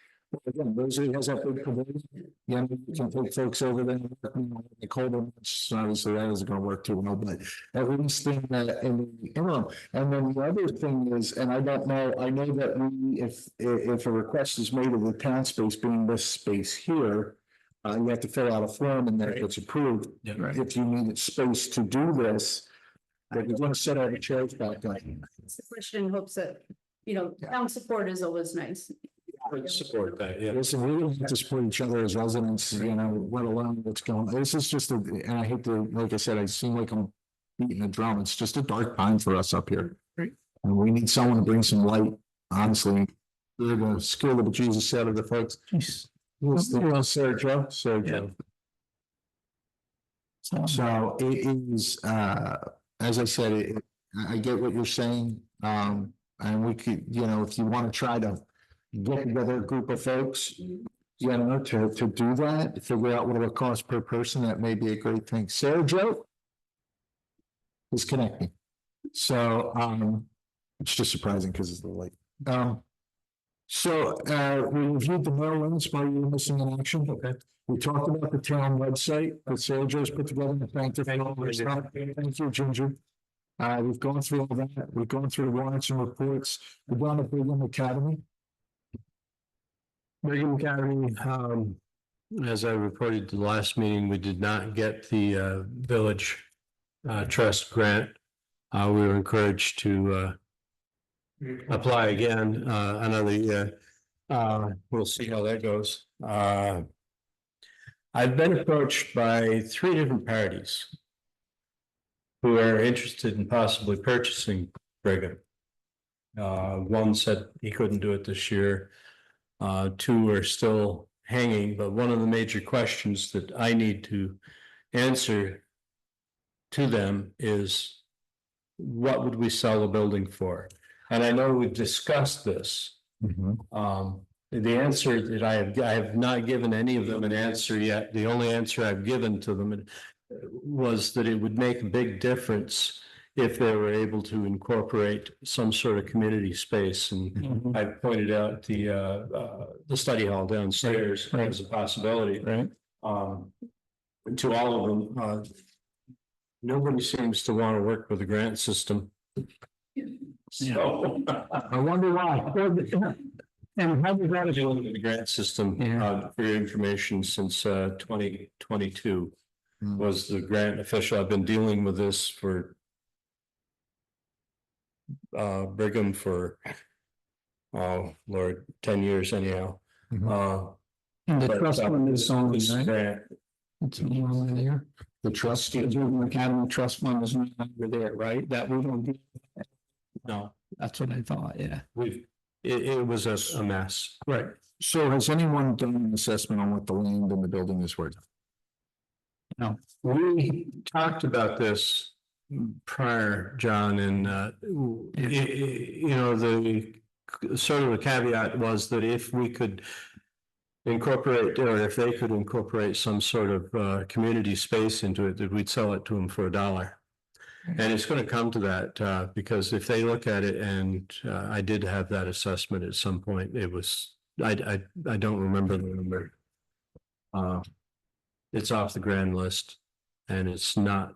Again, Rosalie has that big pavilion, you know, you can take folks over there, the colder months, obviously that isn't gonna work too well, but at least in the interim. And then the other thing is, and I don't know, I know that we, if a request is made of the town space being this space here, you have to fill out a form and then it gets approved. If you needed space to do this, then you're gonna set all the chairs back up. It's the question in hopes that, you know, town support is always nice. I'd support that, yeah. Listen, we don't have to support each other as residents, you know, let alone what's going, this is just a, and I hate to, like I said, I seem like I'm beating the drum, it's just a dark time for us up here. Right. And we need someone to bring some light, honestly, they're the skill of Jesus out of the folks. Jeez. Sergio. So So, it is, as I said, I get what you're saying, and we could, you know, if you want to try to get together a group of folks, you know, to do that, figure out what it will cost per person, that may be a great thing. Sarah Jo is connecting. So, it's just surprising because it's a little late. So, we reviewed the Maryland's while you were missing in action. Okay. We talked about the town website that Sarah Jo's put together and thanked her for all her stuff. Thank you, Ginger. We've gone through all that. We've gone through the warrants and reports. We've gone to Brigham Academy. Brigham Academy, as I reported the last meeting, we did not get the village trust grant. We were encouraged to apply again another year. We'll see how that goes. I've been approached by 3 different parties who are interested in possibly purchasing Brigham. One said he couldn't do it this year. 2 are still hanging, but one of the major questions that I need to answer to them is, what would we sell the building for? And I know we've discussed this. The answer that I have not given any of them an answer yet. The only answer I've given to them was that it would make a big difference if they were able to incorporate some sort of community space. And I pointed out the study hall downstairs as a possibility. right. To all of them, nobody seems to want to work with the grant system. So I wonder why. And how does that? dealing with the grant system, for your information, since 2022 was the grant official. I've been dealing with this for Brigham for, oh Lord, 10 years anyhow. And the But, trust fund is on, this right? grant, It's on there. The trust. The Brigham Academy Trust Fund is no longer there, right? That we don't do. no, That's what I thought, yeah. it was a mess. Right. So has anyone done an assessment on what the land and the building is worth? No. We talked about this prior, John, and you know, the sort of a caveat was that if we could incorporate, or if they could incorporate some sort of community space into it, that we'd sell it to them for $1. And it's going to come to that because if they look at it, and I did have that assessment at some point, it was, I don't remember the number. It's off the grand list and it's not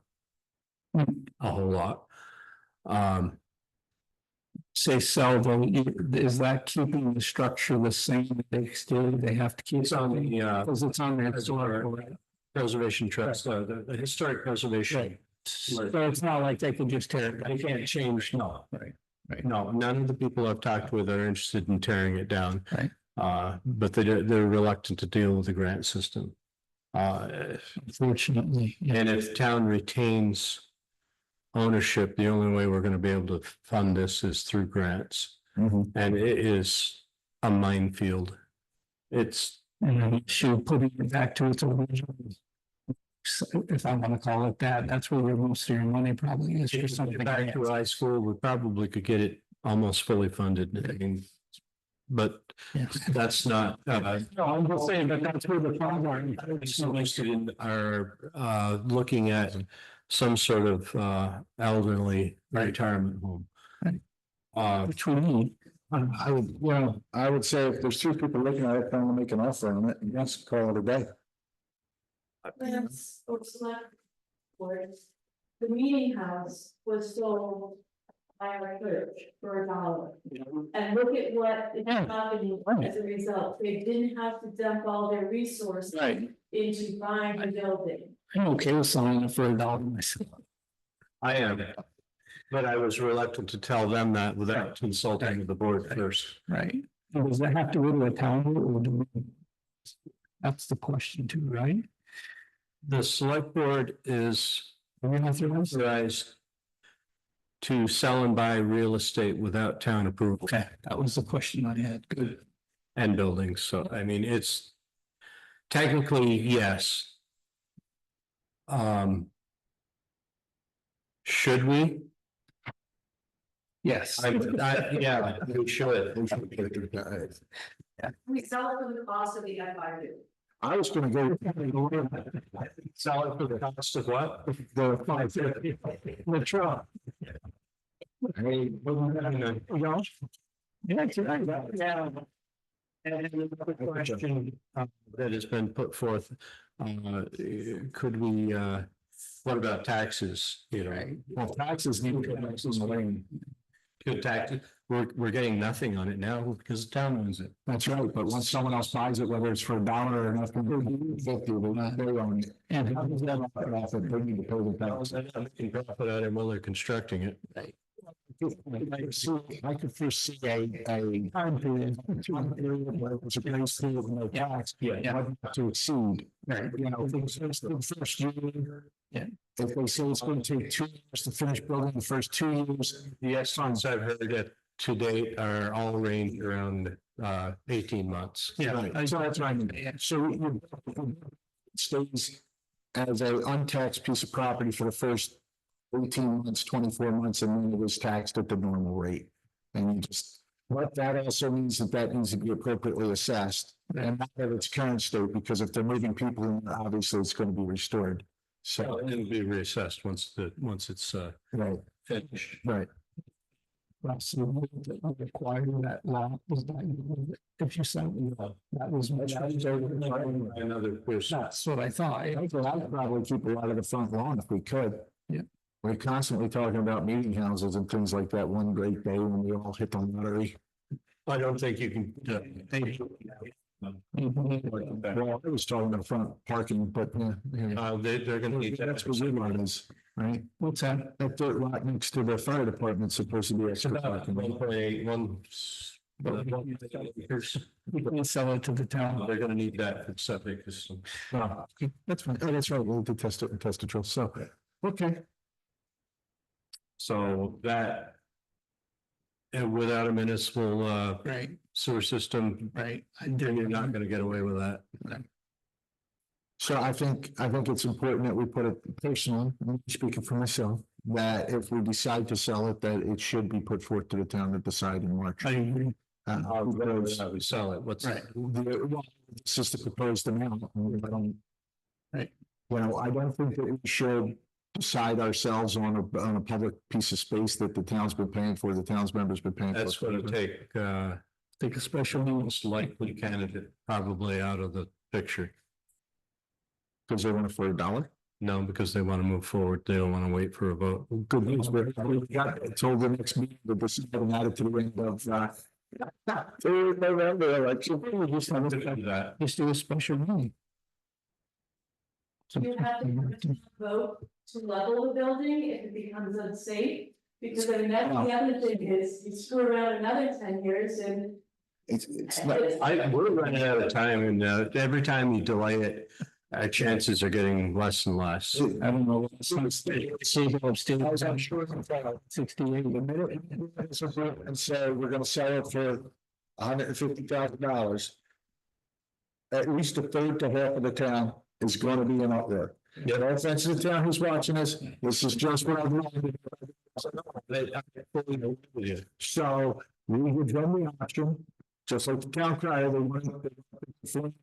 a whole lot. Say sell though, is that keeping the structure the same? They have to keep. It's on the Because it's on the historical. preservation trust, the historic preservation. So it's not like they can just tear it. They can't change, no. Right. No, none of the people I've talked with are interested in tearing it down. Right. But they're reluctant to deal with the grant system. Unfortunately. Yeah. And if town retains ownership, the only way we're going to be able to fund this is through grants. And it is a minefield. It's. And then should putting it back to its original. If I want to call it that, that's where most of your money probably is for something. Back to high school, we probably could get it almost fully funded. I mean, but that's not. No, I'm just saying that that's where the funds are. Interested in are looking at some sort of elderly retirement home. Which we need. I would, I would say if there's three people looking at it, trying to make an offer on it, yes, call it a day. That's, or select board. The meeting house was sold by our church for $1. And look at what is happening as a result. They didn't have to dump all their resources into buying the building. I'm okay with selling it for $1 myself. I am. But I was reluctant to tell them that without consulting the board first. Right. Now, does that have to go to a town vote or do we? That's the question too, right? The select board is authorized to sell and buy real estate without town approval. Okay, that was the question I had. Good. And buildings, so I mean, it's technically, yes. Should we? Yes. Yeah, we should. We sell it for the cost of the FIU. I was gonna go. Sell it for the cost of what? The 550. The truck. Hey, Yeah, that's right. Yeah. And another question that has been put forth, could we, what about taxes, well, taxes need to come next in the lane. Good taxes, we're getting nothing on it now because the town owns it. That's right, but once someone else buys it, whether it's for $1 or nothing, they own it. And How does that profit? They need to pay the tax. They're making profit out of it while they're constructing it. I could foresee a time period where it was a place for no tax, but to exceed. Right. The first year. Yeah. If they say it's going to take 2 years to finish building the first 2 years. The estimates I've heard that to date are all range around 18 months. Yeah. Right. So that's what I mean. So it stays as an untaxed piece of property for the first 18 months, 24 months, and then it was taxed at the normal rate. And you just, but that also means that needs to be appropriately assessed and not at its current state, because if they're moving people in, obviously it's going to be restored. So It'll be reassessed once it's right, finished. right. Requiring that lot was that if you sent me that was much. Another person. That's what I thought. I would probably keep a lot of the front lawn if we could. Yeah. We're constantly talking about meeting houses and things like that one great day when we all hit the lottery. I don't think you can. Well, I was talking about front parking, but They're gonna need that. that's what your lot is, right? What's that? That dirt lot next to the fire department's supposed to be extra parking. One point eight, We can sell it to the town. they're gonna need that for septic system. That's fine. Oh, that's right. We'll do test it and test the drill. So, okay. So that. And without a municipal Right, sewer system, right. you're not gonna get away with that. So I think it's important that we put it personally, I'm speaking for myself, that if we decide to sell it, that it should be put forth to the town to decide in March. I agree. How we sell it, what's Right. This is the proposed amount. Right. I don't think that we should decide ourselves on a public piece of space that the town's been paying for, the town's members been paying for. That's gonna take Take a special most likely candidate probably out of the picture. Because they want it for $1. No, because they wanna move forward, they don't wanna wait for a vote. Good news, we got told the next meeting that this is getting added to the end of November election. Just do a special meeting. You have to vote to level the building if it becomes unsafe, because I mean, that's the other thing is you screw around another 10 years and. It's not, We're running out of time and every time you delay it, our chances are getting less and less. I don't know. I'm sure 68. the minute and say we're gonna sell it for $150,000. At least a third to half of the town is gonna be in uproar. No offense to the town who's watching this, this is just what I'm doing. So we give them the option, just like the town crier, they want to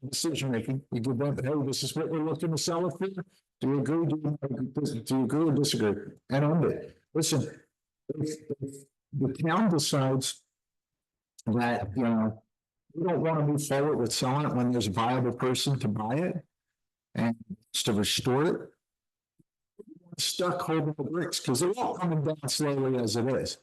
decision making. We give them, hey, this is what we're looking to sell it for. Do you agree? Do you agree or disagree? And on it, listen, if the town decides that, you know, we don't want to move forward with selling it when there's a viable person to buy it and to restore it. Stuck holding the bricks because they're all coming down slowly as it is.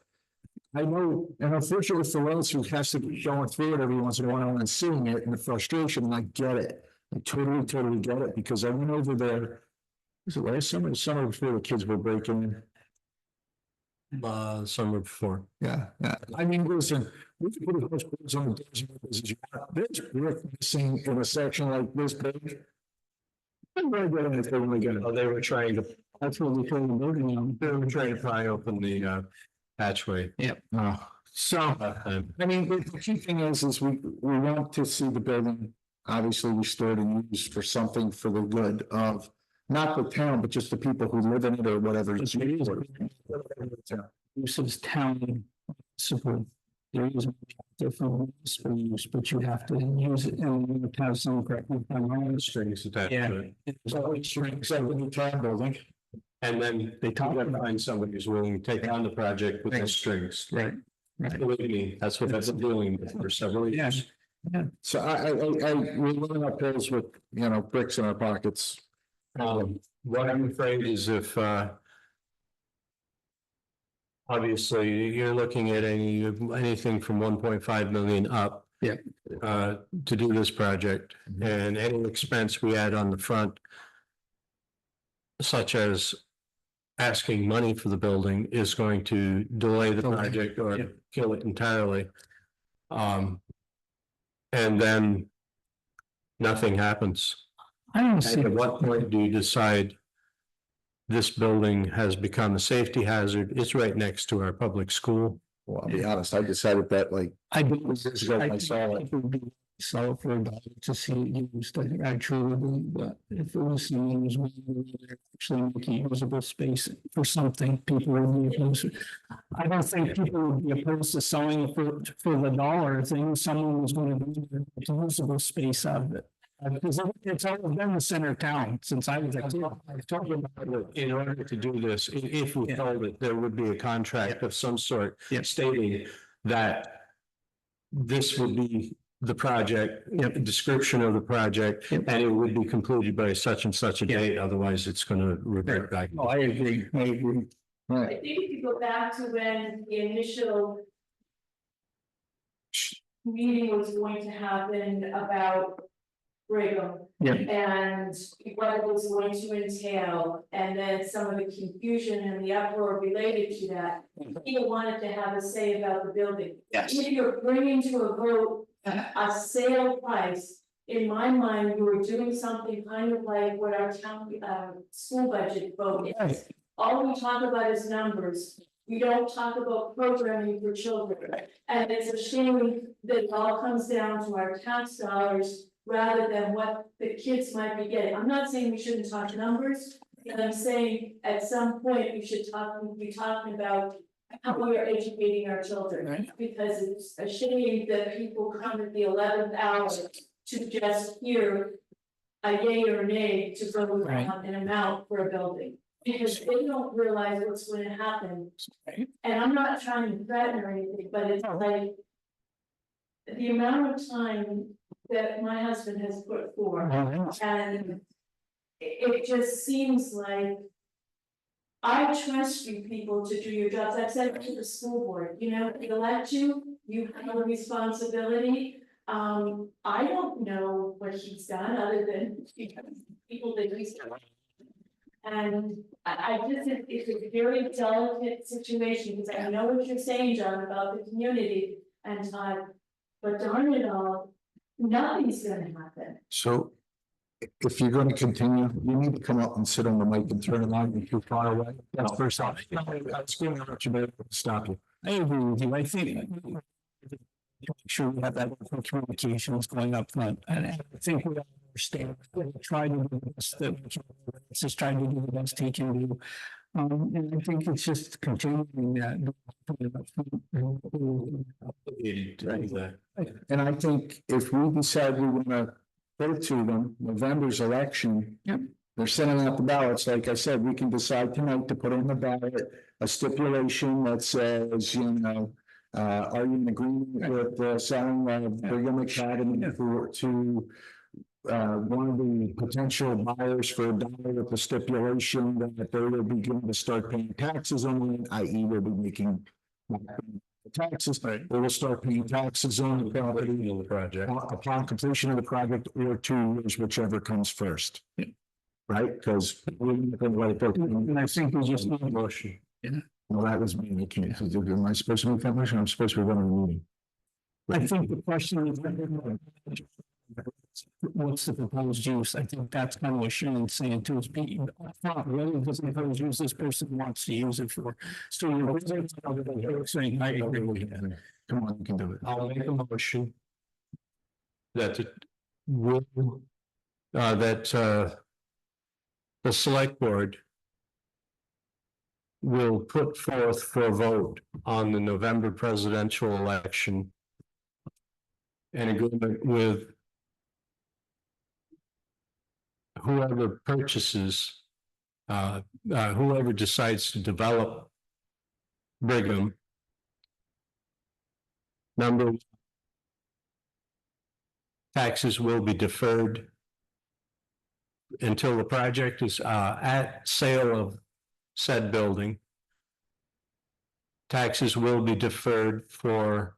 I know, and unfortunately for those who has to be going through it every once in a while and seeing it and the frustration, and I get it. I totally get it because I went over there. Was it last summer? The summer before the kids were breaking in. Summer before. Yeah. I mean, listen, we can put as much boards on the doors as you want. There's brick missing in a section like this big. I'm gonna get anything we get. Oh, they were trying to, That's what we told the building on. they were trying to pry open the hatchway. So, I mean, the key thing is we want to see the building obviously restored and used for something for the good of not the town, but just the people who live in it or whatever. It's used for. Use of town support. There is different use, but you have to use it and you have some correct. Strings attached Yeah. to it. So strings of the new town building. And then they talk about find somebody who's willing to take on the project with the strings. Right. Believe me, that's what I've been doing for several years. So we're living up hills with, you know, bricks in our pockets. What I'm afraid is if, obviously, you're looking at anything from 1.5 million up. Yeah. To do this project, and any expense we add on the front, such as asking money for the building, is going to delay the project or kill it entirely. And then nothing happens. I don't see. At what point do you decide this building has become a safety hazard? It's right next to our public school. Well, I'll be honest, I decided that like I do. years ago when I saw it. It would be solid for a dollar to see it used. I truly believe that if it was someone who's actually making usable space for something, people would be opposed. I don't think people would be opposed to selling it for the dollar thing. Someone was going to do usable space out of it. Because it's always been the center of town since I was a kid. I've talked about it. In order to do this, if we told it, there would be a contract of some sort stating that this would be the project, the description of the project, and it would be completed by such and such a date. Otherwise, it's going to revert back. Oh, I agree. I think if you go back to when the initial meeting was going to happen about Brigham. And what it was going to entail, and then some of the confusion and the uproar related to that. People wanted to have a say about the building. Yes. If you're bringing to a vote a sale price, in my mind, you were doing something kind of like what our town school budget vote is. All we talk about is numbers. We don't talk about programming for children. And it's a shame that it all comes down to our tax dollars rather than what the kids might be getting. I'm not saying we shouldn't talk numbers, but I'm saying at some point we should be talking about how we are educating our children. Because it's a shame that people come at the 11th hour to just hear a yay or nay to go on an amount for a building. Because they don't realize what's going to happen. And I'm not trying to threaten or anything, but it's like the amount of time that my husband has put forth, and it just seems like I trust you people to do your jobs. I've said to the school board, you know, they elect you, you have a responsibility. I don't know what he's done other than people that he's done. And I just, it's a very delicate situation, because I know what you're saying, John, about the community and time, but darn it all, nothing's gonna happen. So if you're going to continue, you need to come up and sit on the mic and turn it on. You're too far away. That's first off. I was going to let you know to stop you. I agree with you. I think make sure we have that open communication is going up front, and I think we all understand. We try to do the best that we can. It's just trying to do the best he can do. And I think it's just continuing that. And I think if we decide we want to put it to them, November's election. They're sending out the ballots. Like I said, we can decide tonight to put on the ballot a stipulation that says, you know, Are you in agreement with selling Brigham Academy to one of the potential buyers for $1 with the stipulation that they will begin to start paying taxes on it, i.e. will be making taxes, they will start paying taxes on the property of the project. upon completion of the project or 2 years, whichever comes first. Right? Because And I think we just need a Motion. well, that was me. I can't. Am I supposed to make that motion? I'm supposed to be running the meeting. I think the question is, what's the proposed use? I think that's kind of what Sharon's saying too, is being upfront, whether the proposed use this person wants to use it for. So you're saying, I agree with you. Come on, you can do it. I'll make a motion that it will, the select board will put forth for a vote on the November presidential election an agreement with whoever purchases, whoever decides to develop Brigham. Number one, taxes will be deferred until the project is at sale of said building. Taxes will be deferred for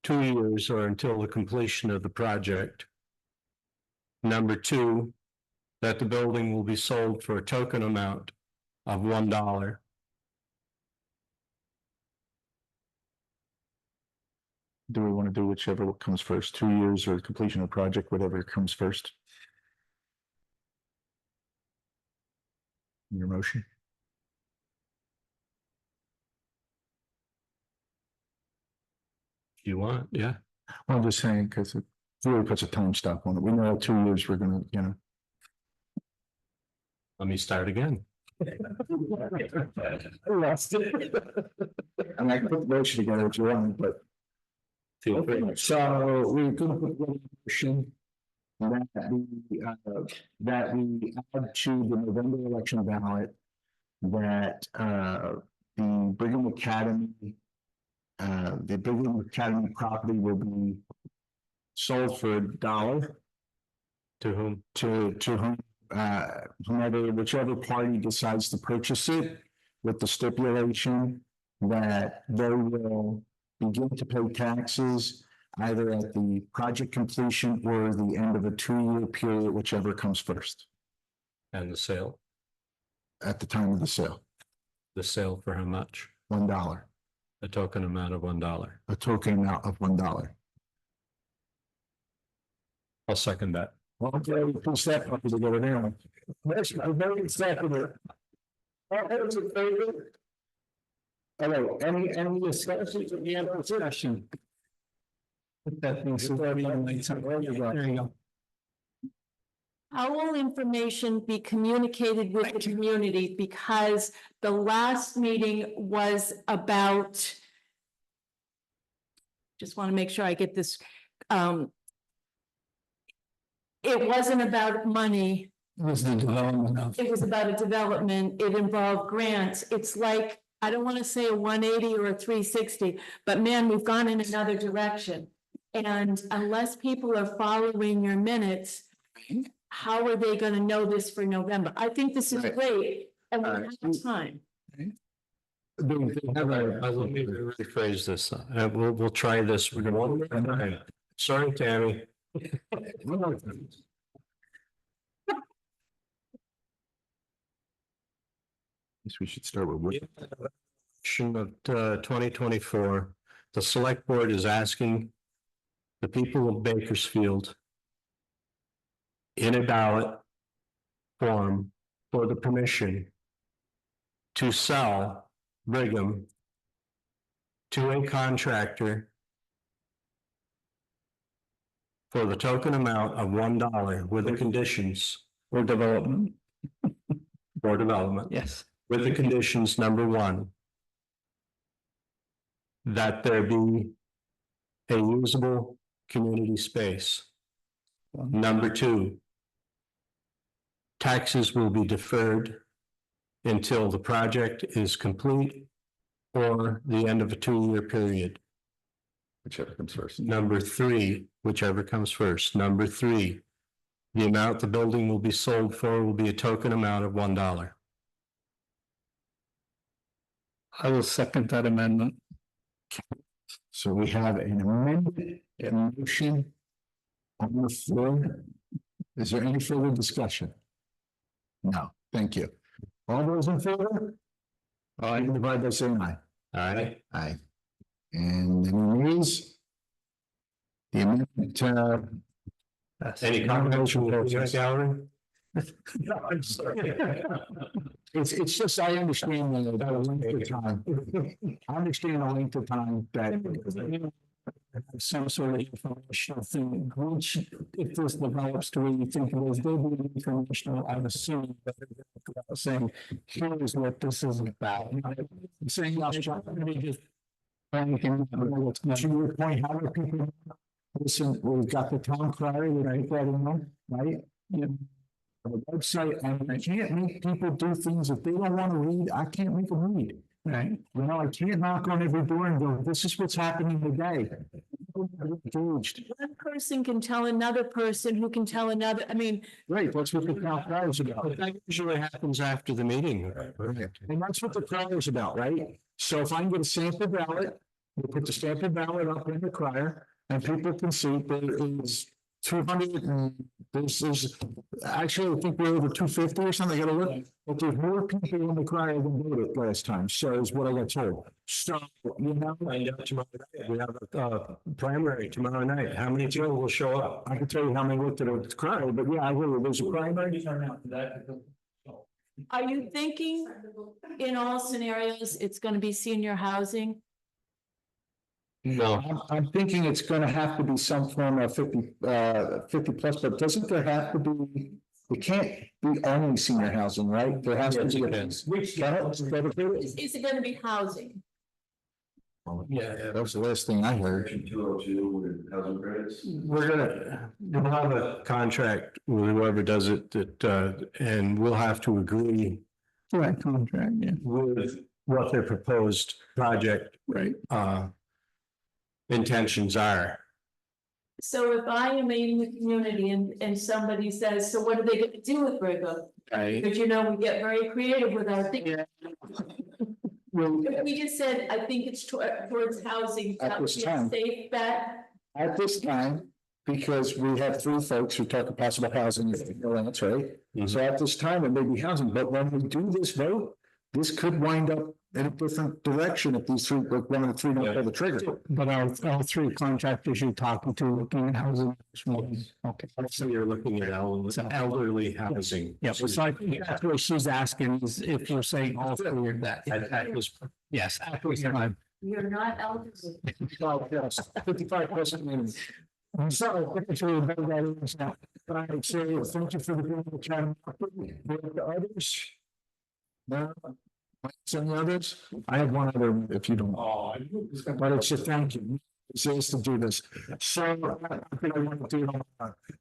2 years or until the completion of the project. Number two, that the building will be sold for a token amount of $1. Do we want to do whichever comes first, 2 years or completion of project, whatever comes first? Your motion? If you want, yeah. Well, I'm just saying, because it really puts a time stop on it. We know 2 years we're gonna, Let me start again. I lost it. I mean, I can put the motion together if you want, but. Feel free. So we're gonna put a motion that we add to the November election ballot that the Brigham Academy property will be sold for $1 To whom? to whom whichever party decides to purchase it, with the stipulation that they will begin to pay taxes either at the project completion or the end of a 2-year period, whichever comes first, And the sale. at the time of the sale. The sale for how much? $1, A token amount of $1. a token amount of $1. I'll second that. Well, I'm glad we pushed that puppy together now. I'm very excited. All those in favor? All right, any discussions of the other discussion? That means there you go. How will information be communicated with the community? Because the last meeting was about. Just want to make sure I get this. It wasn't about money. It was the development of. It was about a development. It involved grants. It's like, I don't want to say a 180 or a 360, but man, we've gone in another direction. And unless people are following your minutes, how are they going to know this for November? I think this is Right. great, and we have time. Let me rephrase this. We'll try this. We're gonna. Sorry, Tammy. Guess we should start with what? Election of 2024, the select board is asking the people of Bakersfield in a ballot form for the permission to sell Brigham to a contractor for the token amount of $1 with the conditions Or development. for development. Yes. With the conditions, number one, that there be a usable community space. Number two, taxes will be deferred until the project is complete or the end of a 2-year period. Whichever comes first. Number 3, whichever comes first. Number 3, the amount the building will be sold for will be a token amount of $1. I will second that amendment. So we have an amendment, a motion on the floor. Is there any further discussion? No, thank you. All those in favor? Aye, divide by saying aye. All right. Aye. And any nays? The amendment, Any comments from the gallery? it's just, I understand the length of time. I understand the length of time that. Some sort of informational thing, which if this develops to where you think it is, there'll be informational, I'm assuming, but saying, here's what this is about. Saying, just. To your point, how do people, listen, we've got the town crier, we write that in, right? Yeah. On the website, and I can't make people do things if they don't want to read, I can't make them read. Right. You know, I can't knock on every door and go, this is what's happening today. Engaged. One person can tell another person who can tell another, I mean, Right, that's what the town crier is about. That usually happens after the meeting. And that's what the crier is about, right? So if I can get a sample ballot, we put the sample ballot up in the crier, and people can see there is 200 and this is, actually, I think we're over 250 or something, I gotta look. But there's more people in the crier than voted last time, so is what I got told. So, you know. Find out tomorrow night. We have a primary tomorrow night. How many people will show up? I can tell you how many looked at the crier, but yeah, I hear you. There's a primary. are you thinking in all scenarios, it's gonna be senior housing? No. I'm thinking it's gonna have to be some form of 50 plus, but doesn't there have to be, it can't be only senior housing, right? There has to Yes, be. it is. Is it gonna be housing? Yeah. That was the last thing I heard. 202 with housing credits. We'll have a contract with whoever does it that, and we'll have to agree Right, contract, yeah. with what their proposed project, Right. intentions are. So if I am in the community and somebody says, so what are they gonna do with Brigham? Right. Because you know, we get very creative with our thing. If we just said, I think it's towards housing, At that would this be a time. safe bet. At this time, because we have 3 folks who talk about possible housing, that's right. So at this time, it may be housing, but when we do this vote, this could wind up in a different direction if these 3, like one of the 3 don't pull the trigger. But our 3 contractors you're talking to, looking at housing. Okay. So you're looking at elderly housing. Yeah, so I think that's what she's asking is if you're saying all 3 of that. That was, Yes, after time. You're not eligible. 55% minimum. So, but I would say, thank you for the people trying to the others. No, any others? I have one other, if you don't. But it's a thank you. It's asked to do this. So, I think I want to do it.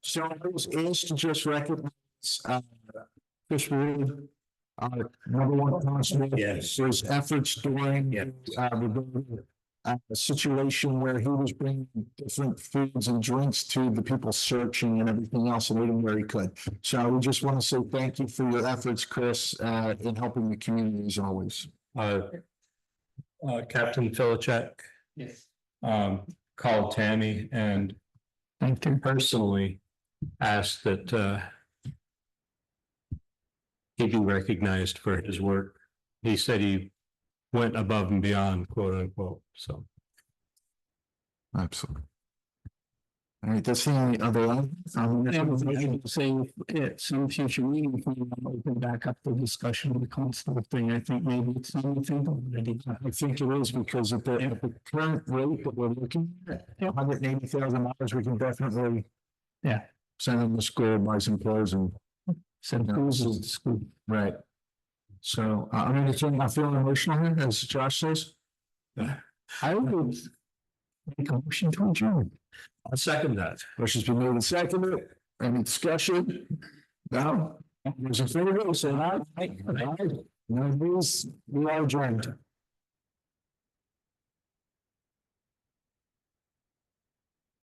So I was asked to just recognize, Chris Reed, number 1 constable. Yes. His efforts during, a situation where he was bringing different foods and drinks to the people searching and everything else and eating where he could. So we just want to say thank you for your efforts, Chris, in helping the community as always. Captain Filichek. Yes. Called Tammy and Thank you. personally asked that, he be recognized for his work. He said he went above and beyond, quote unquote, so. Absolutely. All right, that's the only other one. Saying at some future meeting, if we want to open back up the discussion of the constable thing, I think maybe it's something already. I think it is because at the current rate that we're looking at, $180,000, we can definitely. Yeah. Send them to school, buy some clothes and. Send cruises to school. Right. So, I mean, it's, I'm feeling emotional here, as Josh says. I would make a motion to adjourn. I'll second that. Motion's been made and seconded. Any discussion? No? Those in favor, say aye. Aye. No, we are adjourned.